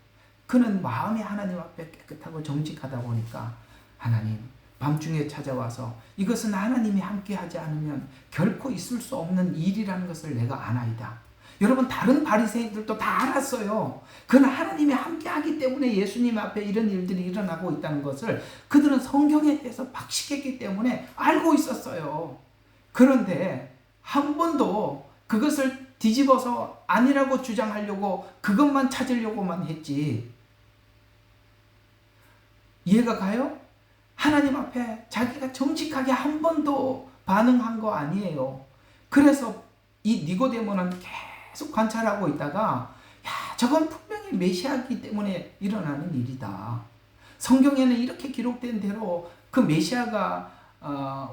그는 마음이 하나님 앞에 깨끗하고 정직하다 보니까 하나님 밤중에 찾아와서 이것은 하나님이 함께하지 않으면 결코 있을 수 없는 일이라는 것을 내가 아나이다. 여러분 다른 바리새인들도 다 알았어요. 그는 하나님이 함께하기 때문에 예수님 앞에 이런 일들이 일어나고 있다는 것을 그들은 성경에 대해서 박식했기 때문에 알고 있었어요. 그런데 한 번도 그것을 뒤집어서 아니라고 주장하려고 그것만 찾으려고만 했지. 이해가 가요? 하나님 앞에 자기가 정직하게 한 번도 반응한 거 아니에요. 그래서 이 니고데모는 계속 관찰하고 있다가 야, 저건 분명히 메시아이기 때문에 일어나는 일이다. 성경에는 이렇게 기록된 대로 그 메시아가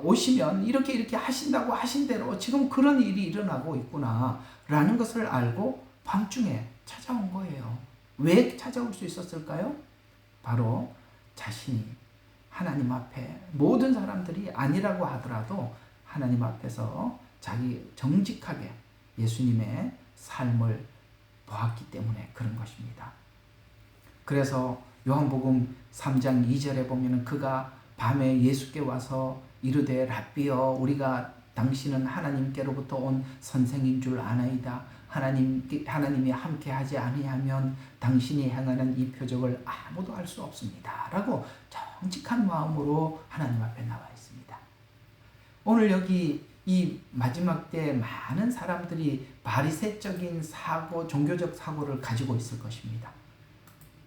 오시면 이렇게 하신다고 하신 대로 지금 그런 일이 일어나고 있구나 라는 것을 알고 밤중에 찾아온 거예요. 왜 찾아올 수 있었을까요? 바로 자신이 하나님 앞에 모든 사람들이 아니라고 하더라도 하나님 앞에서 자기 정직하게 예수님의 삶을 보았기 때문에 그런 것입니다. 그래서 요한복음 3장 2절에 보면 그가 밤에 예수께 와서 이르되 랍비여 우리가 당신은 하나님께로부터 온 선생인 줄 아나이다. 하나님이 함께하지 아니하면 당신이 행하는 이 표적을 아무도 알 수 없습니다. 라고 정직한 마음으로 하나님 앞에 나와 있습니다. 오늘 여기 이 마지막 때 많은 사람들이 바리새적인 사고, 종교적 사고를 가지고 있을 것입니다.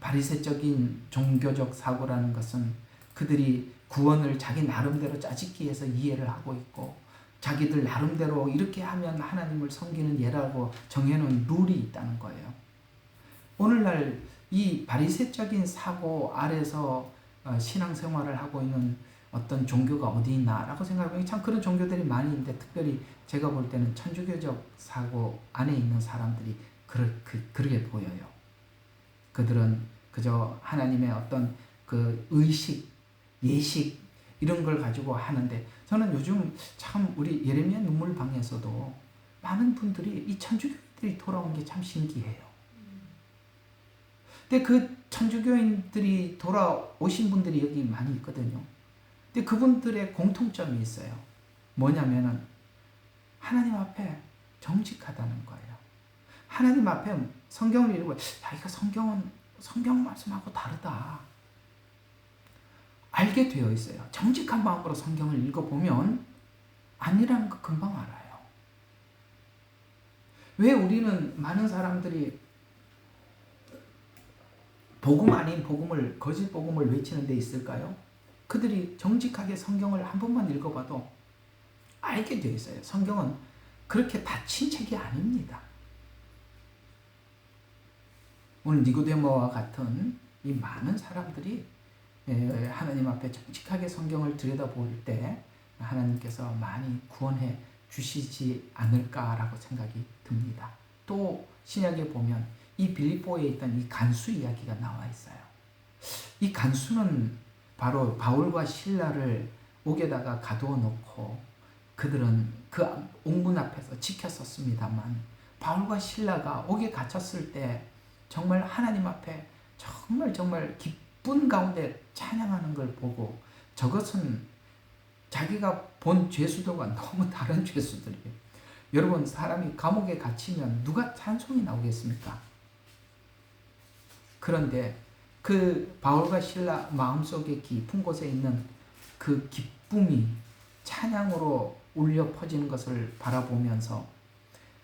바리새적인 종교적 사고라는 것은 그들이 구원을 자기 나름대로 짜집기 위해서 이해를 하고 있고 자기들 나름대로 이렇게 하면 하나님을 섬기는 예라고 정해놓은 룰이 있다는 거예요. 오늘날 이 바리새적인 사고 아래서 신앙생활을 하고 있는 어떤 종교가 어디 있나라고 생각하면 참 그런 종교들이 많이 있는데 특별히 제가 볼 때는 천주교적 사고 안에 있는 사람들이 그렇게 보여요. 그들은 그저 하나님의 어떤 그 의식, 예식 이런 걸 가지고 하는데 저는 요즘 참 우리 예레미야 눈물방에서도 많은 분들이 이 천주교인들이 돌아온 게 참 신기해요. 근데 그 천주교인들이 돌아오신 분들이 여기 많이 있거든요. 근데 그분들의 공통점이 있어요. 뭐냐면은 하나님 앞에 정직하다는 거예요. 하나님 앞에 성경을 읽고 야 이거 성경 말씀하고 다르다. 알게 되어 있어요. 정직한 마음으로 성경을 읽어보면 아니라는 거 금방 알아요. 왜 우리는 많은 사람들이 복음 아닌 복음을 거짓 복음을 외치는 데 있을까요? 그들이 정직하게 성경을 한 번만 읽어봐도 알게 되어 있어요. 성경은 그렇게 닫힌 책이 아닙니다. 오늘 니고데모와 같은 이 많은 사람들이 하나님 앞에 정직하게 성경을 들여다볼 때 하나님께서 많이 구원해 주시지 않을까라고 생각이 듭니다. 또 신약에 보면 이 빌립보에 있던 이 간수 이야기가 나와 있어요. 이 간수는 바로 바울과 실라를 옥에다가 가두어 놓고 그들은 그 옥문 앞에서 지켰었습니다만 바울과 실라가 옥에 갇혔을 때 정말 하나님 앞에 정말 기쁜 가운데 찬양하는 걸 보고 저것은 자기가 본 죄수들과 너무 다른 죄수들이에요. 여러분, 사람이 감옥에 갇히면 누가 찬송이 나오겠습니까? 그런데 그 바울과 실라 마음속에 깊은 곳에 있는 그 기쁨이 찬양으로 울려 퍼지는 것을 바라보면서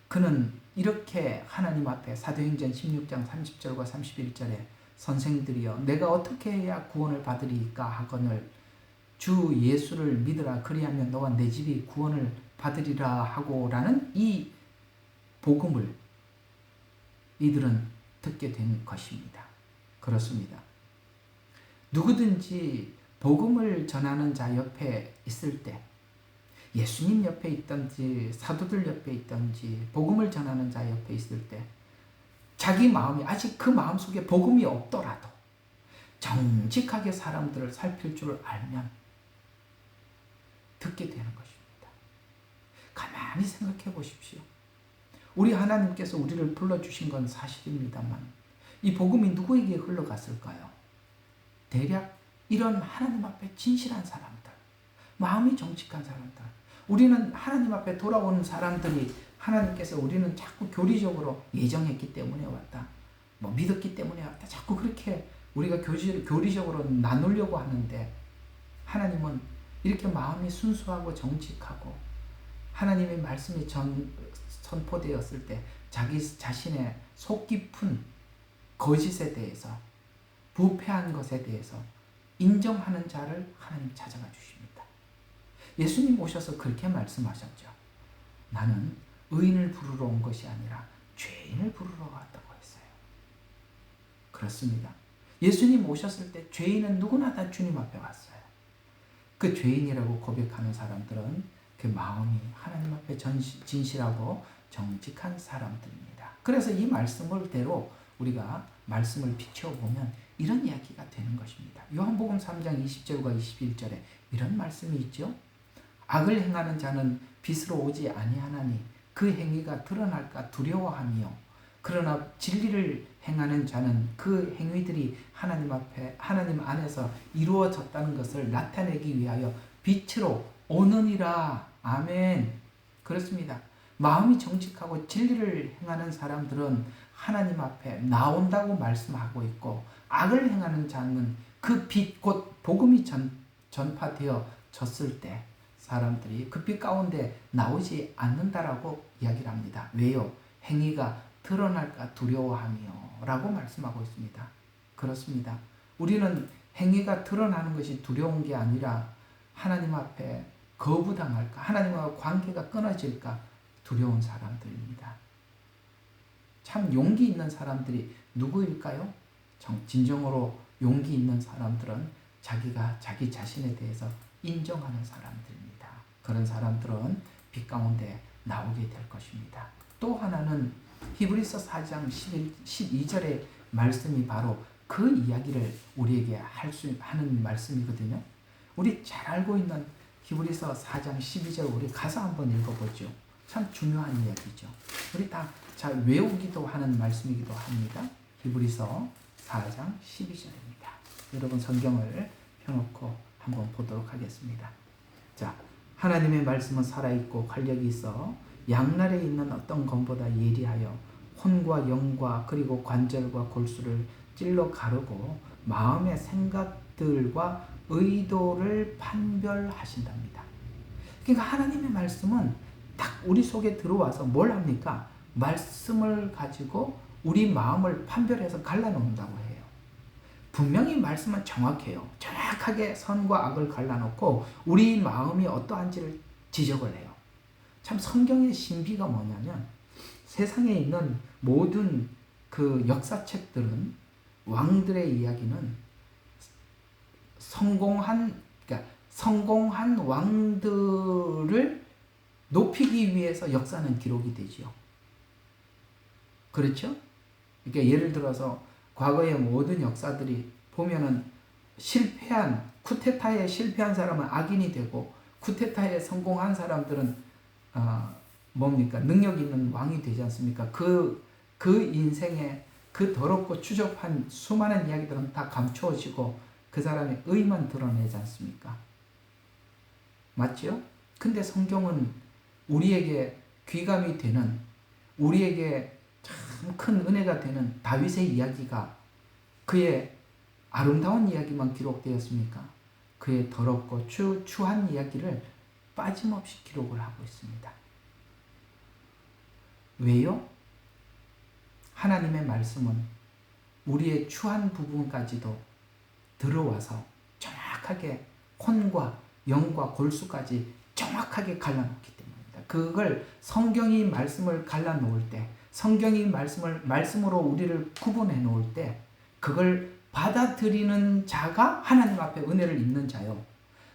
그는 이렇게 하나님 앞에 사도행전 16장 30절과 31절에 선생들이여 내가 어떻게 해야 구원을 받으리까 하거늘 주 예수를 믿으라 그리하면 너와 내 집이 구원을 받으리라 하고라는 이 복음을 이들은 듣게 된 것입니다. 그렇습니다. 누구든지 복음을 전하는 자 옆에 있을 때 예수님 옆에 있든지 사도들 옆에 있든지 복음을 전하는 자 옆에 있을 때 자기 마음이 아직 그 마음속에 복음이 없더라도 정직하게 사람들을 살필 줄 알면 듣게 되는 것입니다. 가만히 생각해 보십시오. 우리 하나님께서 우리를 불러주신 건 사실입니다만 이 복음이 누구에게 흘러갔을까요? 대략 이런 하나님 앞에 진실한 사람들, 마음이 정직한 사람들, 우리는 하나님 앞에 돌아오는 사람들이 하나님께서 우리는 자꾸 교리적으로 예정했기 때문에 왔다, 믿었기 때문에 왔다, 자꾸 그렇게 우리가 교리적으로 나누려고 하는데 하나님은 이렇게 마음이 순수하고 정직하고 하나님의 말씀이 선포되었을 때 자기 자신의 속 깊은 거짓에 대해서 부패한 것에 대해서 인정하는 자를 하나님 찾아가 주십니다. 예수님 오셔서 그렇게 말씀하셨죠. 나는 의인을 부르러 온 것이 아니라 죄인을 부르러 왔다고 했어요. 그렇습니다. 예수님 오셨을 때 죄인은 누구나 다 주님 앞에 왔어요. 그 죄인이라고 고백하는 사람들은 그 마음이 하나님 앞에 진실하고 정직한 사람들입니다. 그래서 이 말씀을대로 우리가 말씀을 비춰보면 이런 이야기가 되는 것입니다. 요한복음 3장 20절과 21절에 이런 말씀이 있죠. 악을 행하는 자는 빛으로 오지 아니하나니 그 행위가 드러날까 두려워하며 그러나 진리를 행하는 자는 그 행위들이 하나님 안에서 이루어졌다는 것을 나타내기 위하여 빛으로 오느니라. 아멘. 그렇습니다. 마음이 정직하고 진리를 행하는 사람들은 하나님 앞에 나온다고 말씀하고 있고 악을 행하는 자는 그 빛 곧 복음이 전파되어졌을 때 사람들이 그 빛 가운데 나오지 않는다라고 이야기를 합니다. 왜요? 행위가 드러날까 두려워하며 라고 말씀하고 있습니다. 그렇습니다. 우리는 행위가 드러나는 것이 두려운 게 아니라 하나님 앞에 거부당할까, 하나님과 관계가 끊어질까 두려운 사람들입니다. 참 용기 있는 사람들이 누구일까요? 진정으로 용기 있는 사람들은 자기가 자기 자신에 대해서 인정하는 사람들입니다. 그런 사람들은 빛 가운데 나오게 될 것입니다. 또 하나는 히브리서 4장 12절의 말씀이 바로 그 이야기를 우리에게 하는 말씀이거든요. 우리 잘 알고 있는 히브리서 4장 12절 우리 가서 한번 읽어보죠. 참 중요한 이야기죠. 우리 다 잘 외우기도 하는 말씀이기도 합니다. 히브리서 4장 12절입니다. 여러분 성경을 펴놓고 한번 보도록 하겠습니다. 자, 하나님의 말씀은 살아있고 활력이 있어 양날에 있는 어떤 검보다 예리하여 혼과 영과 그리고 관절과 골수를 찔러 가르고 마음의 생각들과 의도를 판별하신답니다. 그러니까 하나님의 말씀은 딱 우리 속에 들어와서 뭘 합니까? 말씀을 가지고 우리 마음을 판별해서 갈라놓는다고 해요. 분명히 말씀은 정확해요. 정확하게 선과 악을 갈라놓고 우리 마음이 어떠한지를 지적을 해요. 참 성경의 신비가 뭐냐면 세상에 있는 모든 그 역사책들은 왕들의 이야기는 성공한 왕들을 높이기 위해서 역사는 기록이 되지요. 그렇죠? 그러니까 예를 들어서 과거의 모든 역사들이 보면은 쿠데타에 실패한 사람은 악인이 되고 쿠데타에 성공한 사람들은 뭡니까? 능력 있는 왕이 되지 않습니까? 그 인생에 그 더럽고 추접한 수많은 이야기들은 다 감추어지고 그 사람의 의만 드러내지 않습니까? 맞죠? 근데 성경은 우리에게 귀감이 되는, 우리에게 참 큰 은혜가 되는 다윗의 이야기가 그의 아름다운 이야기만 기록되었습니까? 그의 더럽고 추한 이야기를 빠짐없이 기록을 하고 있습니다. 왜요? 하나님의 말씀은 우리의 추한 부분까지도 들어와서 정확하게 혼과 영과 골수까지 정확하게 갈라놓기 때문입니다. 그걸 성경이 말씀을 갈라놓을 때, 성경이 말씀으로 우리를 구분해 놓을 때, 그걸 받아들이는 자가 하나님 앞에 은혜를 입는 자요.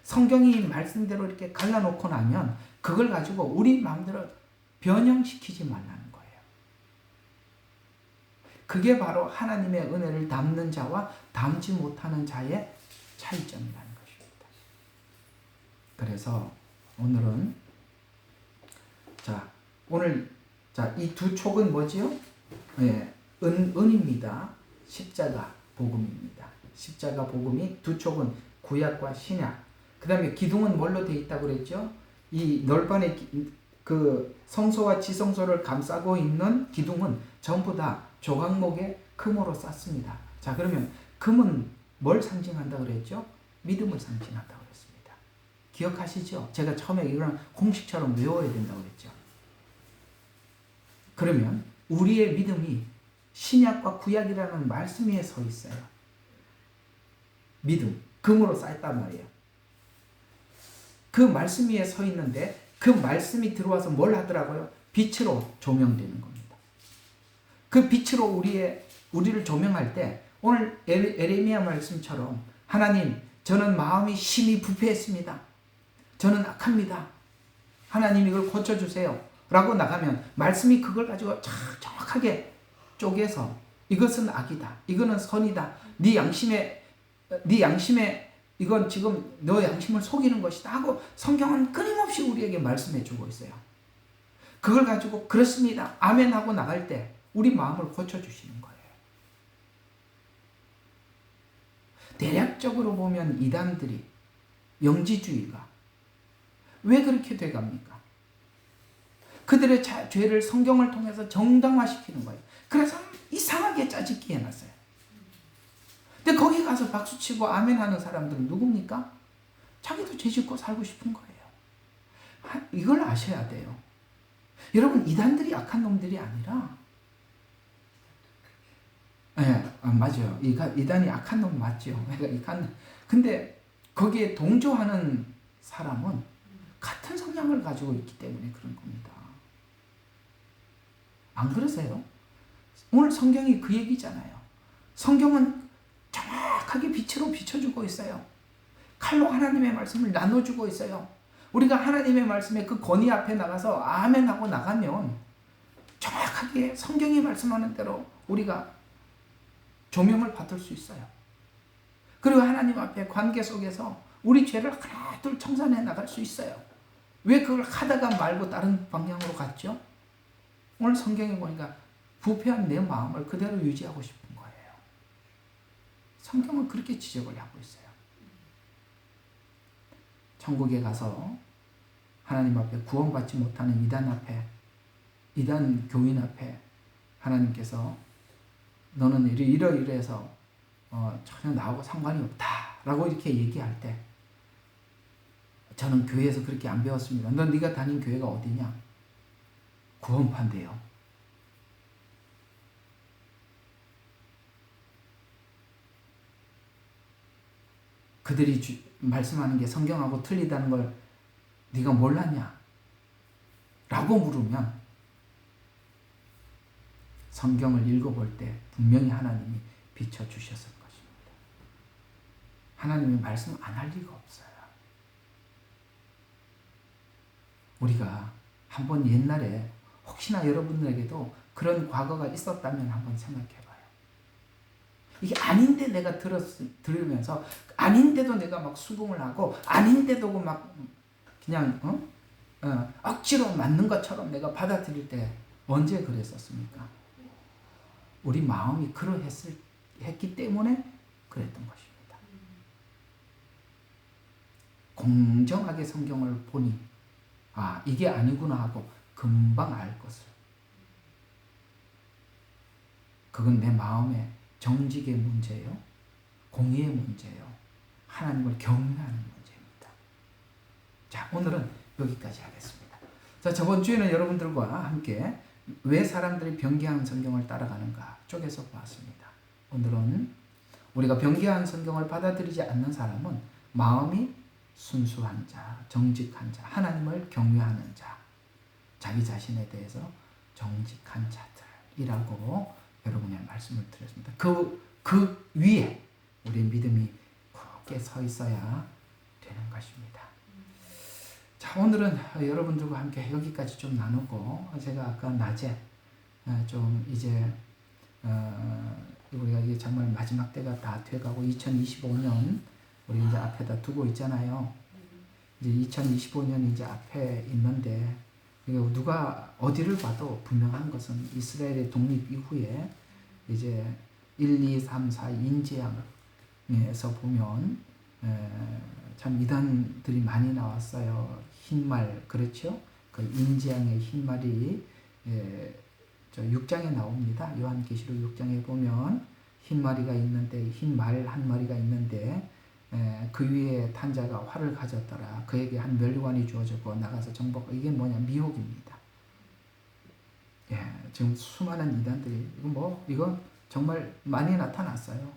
성경이 말씀대로 이렇게 갈라놓고 나면 그걸 가지고 우리 마음대로 변형시키지 말라는 거예요. 그게 바로 하나님의 은혜를 담는 자와 담지 못하는 자의 차이점이라는 것입니다. 그래서 오늘은 이 두 촉은 뭐지요? 네, 은입니다. 십자가 복음입니다. 십자가 복음이 두 촉은 구약과 신약. 그 다음에 기둥은 뭘로 되어 있다고 그랬죠? 이 널판의 그 성소와 지성소를 감싸고 있는 기둥은 전부 다 조각목의 금으로 쌌습니다. 자, 그러면 금은 뭘 상징한다고 그랬죠? 믿음을 상징한다고 그랬습니다. 기억하시죠? 제가 처음에 이런 공식처럼 외워야 된다고 그랬죠. 그러면 우리의 믿음이 신약과 구약이라는 말씀 위에 서 있어요. 믿음, 금으로 쌓였단 말이에요. 그 말씀 위에 서 있는데 그 말씀이 들어와서 뭘 하더라고요? 빛으로 조명되는 겁니다. 그 빛으로 우리를 조명할 때 오늘 에레미야 말씀처럼 하나님, 저는 마음이 심히 부패했습니다. 저는 악합니다. 하나님 이걸 고쳐주세요. 라고 나가면 말씀이 그걸 가지고 정확하게 쪼개서 이것은 악이다. 이거는 선이다. 네 양심에 이건 지금 너 양심을 속이는 것이다 하고 성경은 끊임없이 우리에게 말씀해 주고 있어요. 그걸 가지고 그렇습니다. 아멘 하고 나갈 때 우리 마음을 고쳐주시는 거예요. 대략적으로 보면 이단들이 영지주의가 왜 그렇게 돼갑니까? 그들의 죄를 성경을 통해서 정당화시키는 거예요. 그래서 이상하게 짜집기 해놨어요. 근데 거기 가서 박수치고 아멘하는 사람들은 누굽니까? 자기도 죄 짓고 살고 싶은 거예요. 이걸 아셔야 돼요. 여러분, 이단들이 악한 놈들이 아니라 맞아요. 이단이 악한 놈 맞죠. 근데 거기에 동조하는 사람은 같은 성향을 가지고 있기 때문에 그런 겁니다. 안 그러세요? 오늘 성경이 그 얘기잖아요. 성경은 정확하게 빛으로 비춰주고 있어요. 칼로 하나님의 말씀을 나눠주고 있어요. 우리가 하나님의 말씀에 그 권위 앞에 나가서 아멘하고 나가면 정확하게 성경이 말씀하는 대로 우리가 조명을 받을 수 있어요. 그리고 하나님 앞에 관계 속에서 우리 죄를 하나 둘 청산해 나갈 수 있어요. 왜 그걸 하다가 말고 다른 방향으로 갔죠? 오늘 성경에 보니까 부패한 내 마음을 그대로 유지하고 싶은 거예요. 성경은 그렇게 지적을 하고 있어요. 천국에 가서 하나님 앞에 구원받지 못하는 이단 교인 앞에 하나님께서 너는 이러이러해서 전혀 나하고 상관이 없다 라고 이렇게 얘기할 때 저는 교회에서 그렇게 안 배웠습니다. 너 네가 다닌 교회가 어디냐? 구원파인데요. 그들이 말씀하는 게 성경하고 틀리다는 걸 네가 몰랐냐? 라고 물으면 성경을 읽어볼 때 분명히 하나님이 비춰주셨을 것입니다. 하나님이 말씀 안 할 리가 없어요. 우리가 한번 옛날에 혹시나 여러분들에게도 그런 과거가 있었다면 한번 생각해봐요. 이게 아닌데 내가 들으면서 아닌데도 내가 막 수긍을 하고 아닌데도 막 그냥 억지로 맞는 것처럼 내가 받아들일 때 언제 그랬었습니까? 우리 마음이 그러했기 때문에 그랬던 것입니다. 공정하게 성경을 보니 아 이게 아니구나 하고 금방 알 것을. 그건 내 마음의 정직의 문제예요. 공의의 문제예요. 하나님을 경외하는 문제입니다. 자, 오늘은 여기까지 하겠습니다. 자, 저번 주에는 여러분들과 함께 왜 사람들이 변개한 성경을 따라가는가 쪽에서 보았습니다. 오늘은 우리가 변개한 성경을 받아들이지 않는 사람은 마음이 순수한 자, 정직한 자, 하나님을 경외하는 자, 자기 자신에 대해서 정직한 자들이라고 여러분의 말씀을 드렸습니다. 그 위에 우리의 믿음이 굳게 서 있어야 되는 것입니다. 자, 오늘은 여러분들과 함께 여기까지 좀 나누고 제가 아까 낮에 좀 이제 우리가 이게 정말 마지막 때가 다 돼가고 2025년 우리 이제 앞에다 두고 있잖아요. 이제 2025년이 이제 앞에 있는데 누가 어디를 봐도 분명한 것은 이스라엘의 독립 이후에 이제 1, 2, 3, 4 인재앙에서 보면 참 이단들이 많이 나왔어요. 흰말 그렇죠? 그 인재앙의 흰말이 저 6장에 나옵니다. 요한계시록 6장에 보면 흰마리가 있는데 흰말 한 마리가 있는데 그 위에 탄 자가 활을 가졌더라. 그에게 한 멸관이 주어졌고 나가서 정복. 이게 뭐냐? 미혹입니다. 예, 지금 수많은 이단들이 이거 정말 많이 나타났어요.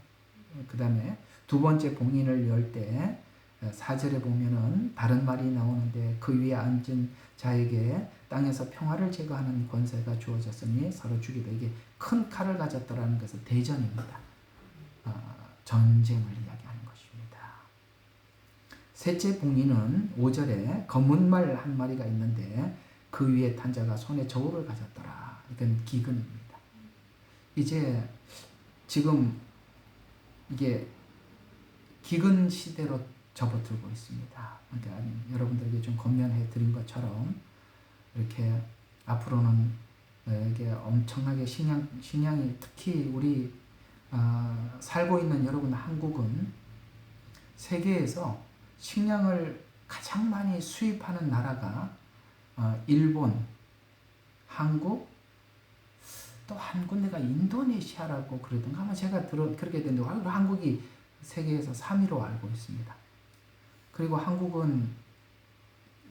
그 다음에 두 번째 봉인을 열 때 4절에 보면은 다른 말이 나오는데 그 위에 앉은 자에게 땅에서 평화를 제거하는 권세가 주어졌으니 서로 죽이다. 이게 큰 칼을 가졌더라는 것은 대전입니다. 전쟁을 이야기하는 것입니다. 셋째 봉인은 5절에 검은 말 한 마리가 있는데 그 위에 탄 자가 손에 저울을 가졌더라. 이건 기근입니다. 이제 지금 이게 기근 시대로 접어들고 있습니다. 그러니까 여러분들에게 좀 권면해 드린 것처럼 이렇게 앞으로는 이게 엄청나게 식량이 특히 우리 살고 있는 여러분 한국은 세계에서 식량을 가장 많이 수입하는 나라가 일본, 한국, 또 한 군데가 인도네시아라고 그러던가 아마 제가 그렇게 됐는데 한국이 세계에서 3위로 알고 있습니다. 그리고 한국은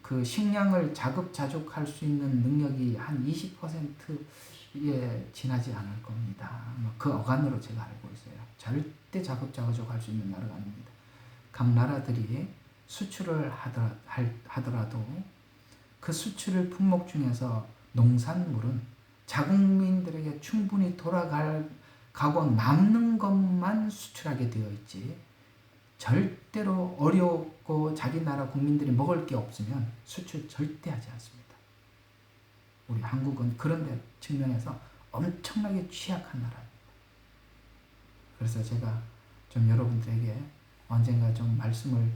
그 식량을 자급자족할 수 있는 능력이 한 20%에 지나지 않을 겁니다. 그 어간으로 제가 알고 있어요. 절대 자급자족할 수 있는 나라가 아닙니다. 각 나라들이 수출을 하더라도 그 수출을 품목 중에서 농산물은 자국민들에게 충분히 돌아가고 남는 것만 수출하게 되어 있지 절대로 어렵고 자기 나라 국민들이 먹을 게 없으면 수출 절대 하지 않습니다. 우리 한국은 그런 측면에서 엄청나게 취약한 나라입니다. 그래서 제가 좀 여러분들에게 언젠가 좀 말씀을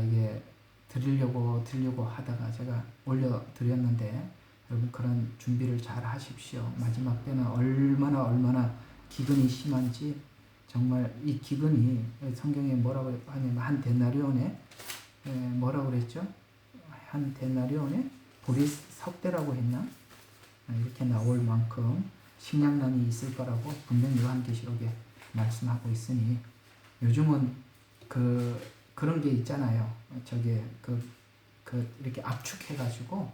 이게 드리려고 하다가 제가 올려드렸는데 여러분 그런 준비를 잘 하십시오. 마지막 때는 얼마나 기근이 심한지 정말 이 기근이 성경에 뭐라고 하냐면 한 데나리온에 뭐라고 그랬죠? 한 데나리온에 불이 석대라고 했나? 이렇게 나올 만큼 식량난이 있을 거라고 분명히 요한계시록에 말씀하고 있으니 요즘은 그런 게 있잖아요. 저게 이렇게 압축해가지고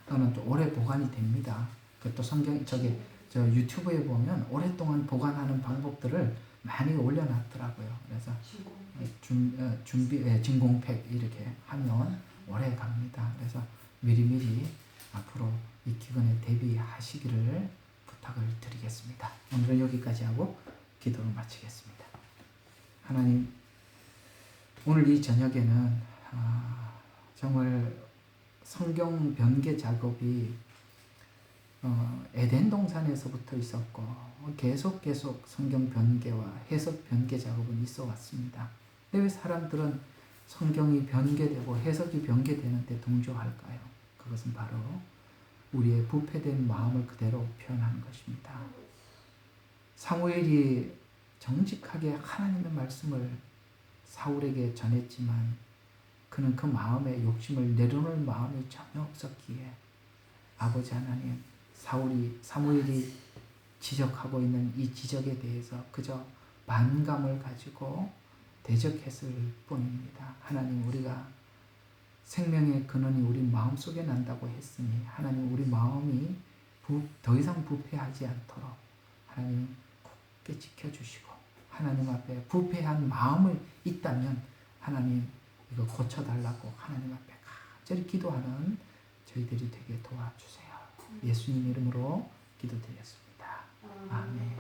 또는 또 오래 보관이 됩니다. 또 성경 저 유튜브에 보면 오랫동안 보관하는 방법들을 많이 올려놨더라고요. 그래서 진공팩 이렇게 하면 오래 갑니다. 그래서 미리미리 앞으로 이 기근에 대비하시기를 부탁을 드리겠습니다. 오늘은 여기까지 하고 기도를 마치겠습니다. 하나님, 오늘 이 저녁에는 정말 성경 변개 작업이 에덴 동산에서부터 있었고 계속 성경 변개와 해석 변개 작업은 있어 왔습니다. 근데 왜 사람들은 성경이 변개되고 해석이 변개되는데 동조할까요? 그것은 바로 우리의 부패된 마음을 그대로 표현하는 것입니다. 사무엘이 정직하게 하나님의 말씀을 사울에게 전했지만 그는 그 마음의 욕심을 내려놓을 마음이 전혀 없었기에 아버지 하나님, 사무엘이 지적하고 있는 이 지적에 대해서 그저 반감을 가지고 대적했을 뿐입니다. 하나님, 우리가 생명의 근원이 우리 마음속에 난다고 했으니 하나님, 우리 마음이 더 이상 부패하지 않도록 하나님 굳게 지켜주시고 하나님 앞에 부패한 마음을 있다면 하나님 이거 고쳐달라고 하나님 앞에 간절히 기도하는 저희들이 되게 도와주세요. 예수님 이름으로 기도드렸습니다. 아멘.